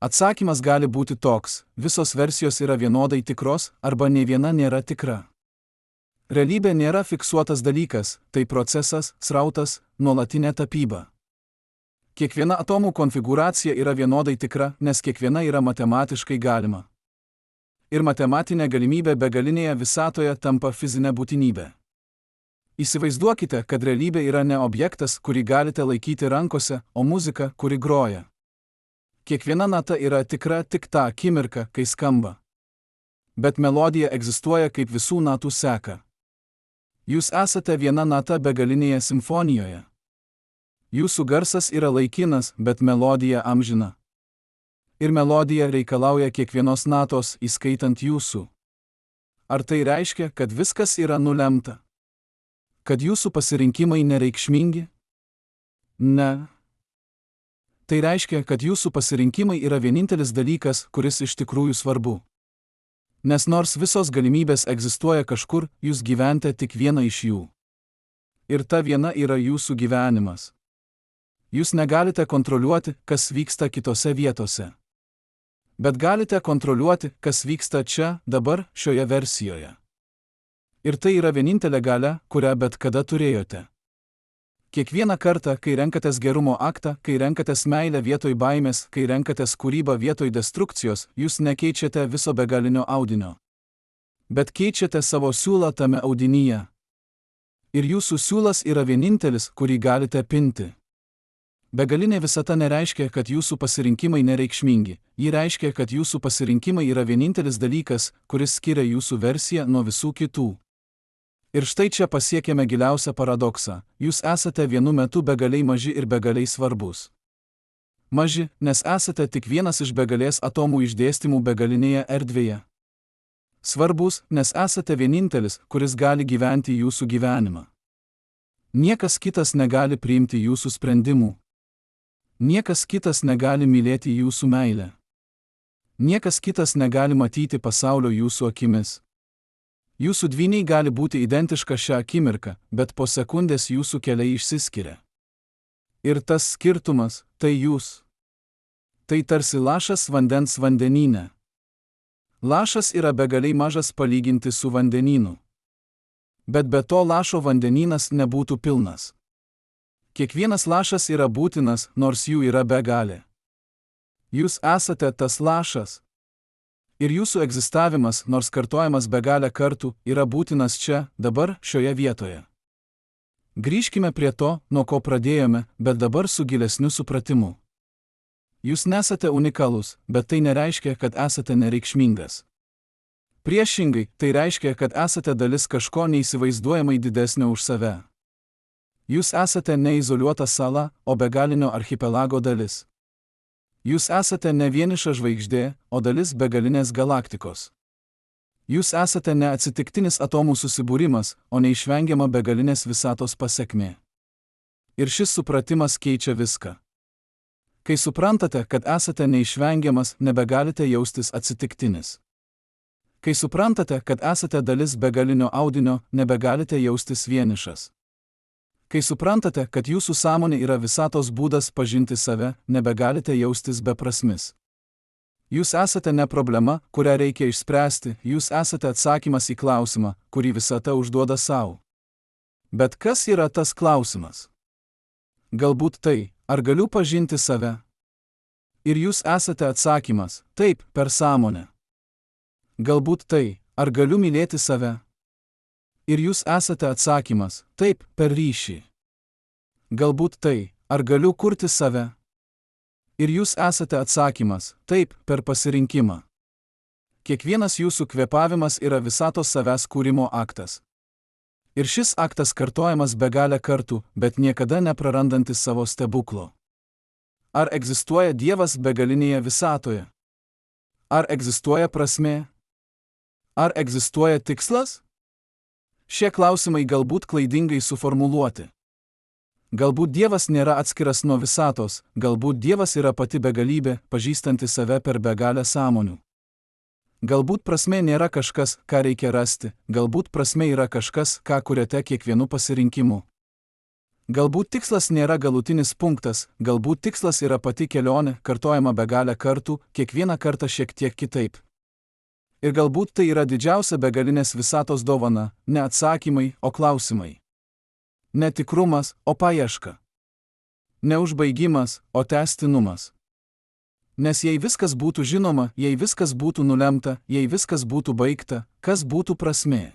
Atsakymas gali būti toks: visos versijos yra vienodai tikros, arba nei viena nėra tikra. Realybė nėra fiksuotas dalykas, tai procesas, srautas, nuolatinė tapyba. Kiekviena atomų konfigūracija yra vienodai tikra, nes kiekviena yra matematiškai galima. Ir matematinė galimybė begalinėje visatoje tampa fizinė būtinybė. Įsivaizduokite, kad realybė yra ne objektas, kurį galite laikyti rankose, o muzika, kuri groja. Kiekviena nata yra tikra tik tą akimirką, kai skamba. Bet melodija egzistuoja kaip visų natų seka. Jūs esate viena nata begalinėje simfonijoje. Jūsų garsas yra laikinas, bet melodija amžina. Ir melodija reikalauja kiekvienos natos, įskaitant jūsų. Ar tai reiškia, kad viskas yra nulemta? Kad jūsų pasirinkimai nereikšmingi? Ne. Tai reiškia, kad jūsų pasirinkimai yra vienintelis dalykas, kuris iš tikrųjų svarbu. Nes nors visos galimybės egzistuoja kažkur, jūs gyvenate tik vieną iš jų. Ir ta viena yra jūsų gyvenimas. Jūs negalite kontroliuoti, kas vyksta kitose vietose. Bet galite kontroliuoti, kas vyksta čia, dabar, šioje versijoje. Ir tai yra vienintelė galia, kurią bet kada turėjote. Kiekvieną kartą, kai renkatės gerumo aktą, kai renkatės meilę vietoj baimės, kai renkatės kūrybą vietoj destrukcijos, jūs nekeičiate viso begalinio audinio. Bet keičiate savo siūlą tame audinyje. Ir jūsų siūlas yra vienintelis, kurį galite pinti. Begalinė visata nereiškia, kad jūsų pasirinkimai nereikšmingi, ji reiškia, kad jūsų pasirinkimai yra vienintelis dalykas, kuris skiria jūsų versiją nuo visų kitų. Ir štai čia pasiekėme giliausią paradoksą, jūs esate vienu metu begaliai maži ir begaliai svarbus. Maži, nes esate tik vienas iš begalės atomų išdėstymų begalinėje erdvėje. Svarbus, nes esate vienintelis, kuris gali gyventi jūsų gyvenimą. Niekas kitas negali priimti jūsų sprendimų. Niekas kitas negali mylėti jūsų meilę. Niekas kitas negali matyti pasaulio jūsų akimis. Jūsų dvyniai gali būti identiška šią akimirką, bet po sekundės jūsų keliai išsiskiria. Ir tas skirtumas – tai jūs. Tai tarsi lašas vandens vandenyne. Lašas yra begaliai mažas palyginti su vandenynu. Bet be to lašo vandenynas nebūtų pilnas. Kiekvienas lašas yra būtinas, nors jų yra begalė. Jūs esate tas lašas. Ir jūsų egzistavimas, nors kartojamas begalę kartų, yra būtinas čia, dabar, šioje vietoje. Grįžkime prie to, nuo ko pradėjome, bet dabar su gilesniu supratimu. Jūs nesate unikalus, bet tai nereiškia, kad esate nereikšmingas. Priešingai, tai reiškia, kad esate dalis kažko neįsivaizduojamai didesnio už save. Jūs esate ne izoliuota sala, o begalinio archipelago dalis. Jūs esate ne vieniša žvaigždė, o dalis begalinės galaktikos. Jūs esate ne atsitiktinis atomų susibūrimas, o neišvengiama begalinės visatos pasekmė. Ir šis supratimas keičia viską. Kai suprantate, kad esate neišvengiamas, nebegalite jaustis atsitiktinis. Kai suprantate, kad esate dalis begalinio audinio, nebegalite jaustis vienišas. Kai suprantate, kad jūsų sąmonė yra visatos būdas pažinti save, nebegalite jaustis beprasmis. Jūs esate ne problema, kurią reikia išspręsti, jūs esate atsakymas į klausimą, kurį visata užduoda sau. Bet kas yra tas klausimas? Galbūt tai, ar galiu pažinti save? Ir jūs esate atsakymas, taip, per sąmonę. Galbūt tai, ar galiu mylėti save? Ir jūs esate atsakymas, taip, per ryšį. Galbūt tai, ar galiu kurti save? Ir jūs esate atsakymas, taip, per pasirinkimą. Kiekvienas jūsų kvėpavimas yra visatos savęs kūrimo aktas. Ir šis aktas kartojamas begalę kartų, bet niekada neprarandantis savo stebuklo. Ar egzistuoja Dievas begalinėje visatoje? Ar egzistuoja prasmė? Ar egzistuoja tikslas? Šie klausimai galbūt klaidingai suformuluoti. Galbūt Dievas nėra atskiras nuo visatos, galbūt Dievas yra pati begalybė, pažįstanti save per begalę sąmonių. Galbūt prasmė nėra kažkas, ką reikia rasti, galbūt prasmė yra kažkas, ką kuriate kiekvienu pasirinkimu. Galbūt tikslas nėra galutinis punktas, galbūt tikslas yra pati kelionė, kartojama begalę kartų, kiekvieną kartą šiek tiek kitaip. Ir galbūt tai yra didžiausia begalinės visatos dovana, ne atsakymai, o klausimai. Ne tikrumas, o paieška. Ne užbaigimas, o tęstinumas. Nes jei viskas būtų žinoma, jei viskas būtų nulemta, jei viskas būtų baigta, kas būtų prasmė?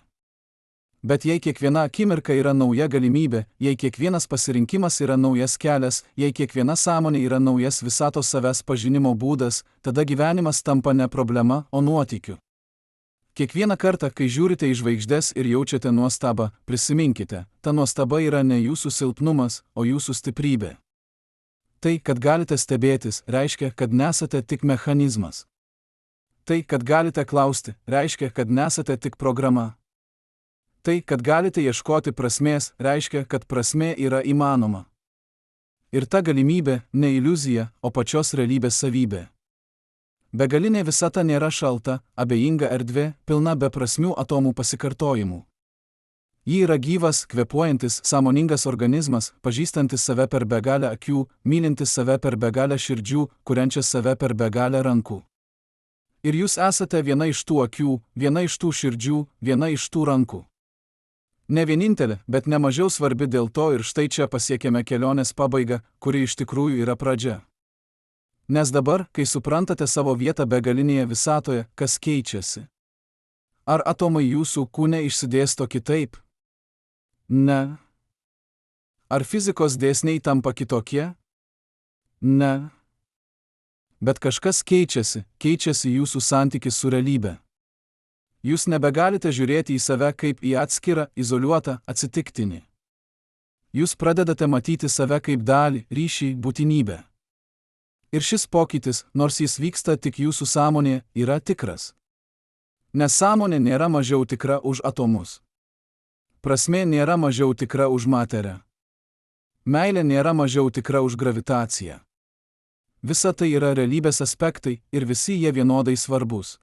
Bet jei kiekviena akimirka yra nauja galimybė, jei kiekvienas pasirinkimas yra naujas kelias, jei kiekviena sąmonė yra naujas visatos savęs pažinimo būdas, tada gyvenimas tampa ne problema, o nuotykiu. Kiekvieną kartą, kai žiūrite į žvaigždes ir jaučiate nuostabą, prisiminkite, ta nuostaba yra ne jūsų silpnumas, o jūsų stiprybė. Tai, kad galite stebėtis, reiškia, kad nesate tik mechanizmas. Tai, kad galite klausti, reiškia, kad nesate tik programa. Tai, kad galite ieškoti prasmės, reiškia, kad prasmė yra įmanoma. Ir ta galimybė ne iliuzija, o pačios realybės savybė. Begalinė visata nėra šalta, abejinga erdvė, pilna beprasmių atomų pasikartojimų. Ji yra gyvas, kvėpuojantis, sąmoningas organizmas, pažįstantis save per begalę akių, mylintis save per begalę širdžių, kuriančias save per begalę rankų. Ir jūs esate viena iš tų akių, viena iš tų širdžių, viena iš tų rankų. Ne vienintelė, bet ne mažiau svarbi dėl to ir štai čia pasiekėme kelionės pabaigą, kuri iš tikrųjų yra pradžia. Nes dabar, kai suprantate savo vietą begalinėje visatoje, kas keičiasi? Ar atomai jūsų kūne išsidėsto kitaip? Ne. Ar fizikos dėsniai tampa kitokie? Ne. Bet kažkas keičiasi jūsų santykis su realybe. Jūs nebegalite žiūrėti į save kaip į atskirą, izoliuotą atsitiktinį. Jūs pradedate matyti save kaip dalį, ryšį, būtinybę. Ir šis pokytis, nors jis vyksta tik jūsų sąmonėje, yra tikras. Nes sąmonė nėra mažiau tikra už atomus. Prasmė nėra mažiau tikra už materę. Meilė nėra mažiau tikra už gravitaciją. Visa tai yra realybės aspektai ir visi jie vienodai svarbus.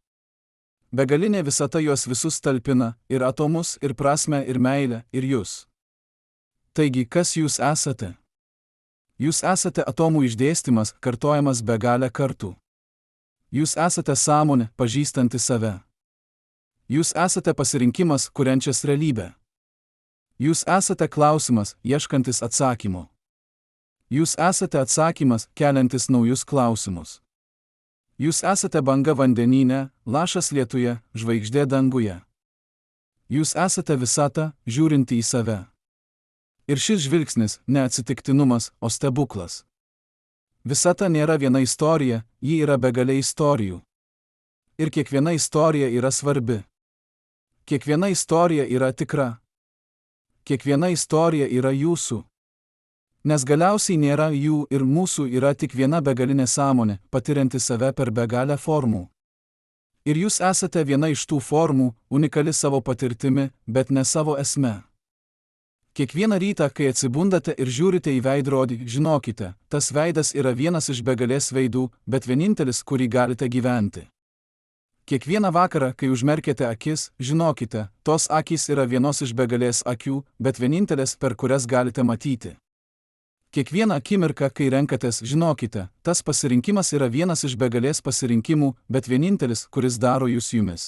Begalinė visata juos visus talpina, ir atomus, ir prasmę, ir meilę, ir jūs. Taigi, kas jūs esate? Jūs esate atomų išdėstymas, kartojamas begalę kartų. Jūs esate sąmonė, pažįstanti save. Jūs esate pasirinkimas, kuriančias realybę. Jūs esate klausimas, ieškantis atsakymų. Jūs esate atsakymas, keliantis naujus klausimus. Jūs esate banga vandenyne, lašas lietuje, žvaigždė danguje. Jūs esate visata, žiūrinti į save. Ir šis žvilgsnis ne atsitiktinumas, o stebuklas. Visata nėra viena istorija, ji yra begalė istorijų. Ir kiekviena istorija yra svarbi. Kiekviena istorija yra tikra. Kiekviena istorija yra jūsų. Nes galiausiai nėra jų ir mūsų, yra tik viena begalinė sąmonė, patirianti save per begalę formų. Ir jūs esate viena iš tų formų, unikali savo patirtimi, bet ne savo esme. Kiekvieną rytą, kai atsibundate ir žiūrite į veidrodį, žinokite, tas veidas yra vienas iš begalės veidų, bet vienintelis, kurį galite gyventi. Kiekvieną vakarą, kai užmerkiate akis, žinokite, tos akys yra vienos iš begalės akių, bet vienintelės, per kurias galite matyti. Kiekvieną akimirką, kai renkatės, žinokite, tas pasirinkimas yra vienas iš begalės pasirinkimų, bet vienintelis, kuris daro jūs jumis.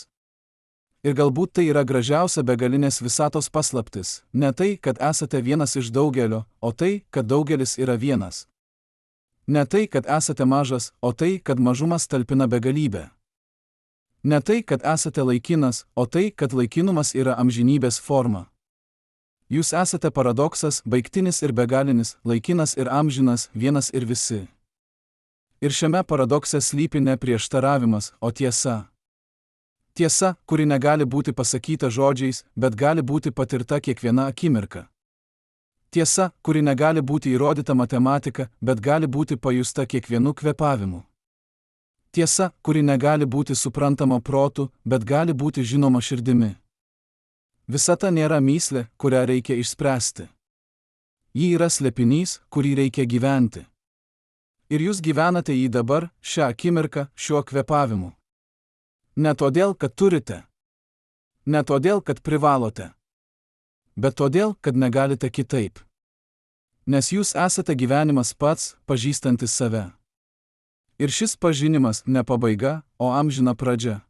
Ir galbūt tai yra gražiausia begalinės visatos paslaptis, ne tai, kad esate vienas iš daugelio, o tai, kad daugelis yra vienas. Ne tai, kad esate mažas, o tai, kad mažumas talpina begalybę. Ne tai, kad esate laikinas, o tai, kad laikinumas yra amžinybės forma. Jūs esate paradoksas, baigtinis ir begalinis, laikinas ir amžinas, vienas ir visi. Ir šiame paradokse slypi ne prieštaravimas, o tiesa. Tiesa, kuri negali būti pasakyta žodžiais, bet gali būti patirta kiekviena akimirka. Tiesa, kuri negali būti įrodyta matematika, bet gali būti pajusta kiekvienu kvėpavimu. Tiesa, kuri negali būti suprantama protu, bet gali būti žinoma širdimi. Visata nėra mįslė, kurią reikia išspręsti. Ji yra slėpinys, kurį reikia gyventi. Ir jūs gyvenate jį dabar, šią akimirką, šiuo kvėpavimu. Ne todėl, kad turite. Ne todėl, kad privalote. Bet todėl, kad negalite kitaip. Nes jūs esate gyvenimas pats, pažįstantis save. Ir šis pažinimas ne pabaiga, o amžina pradžia.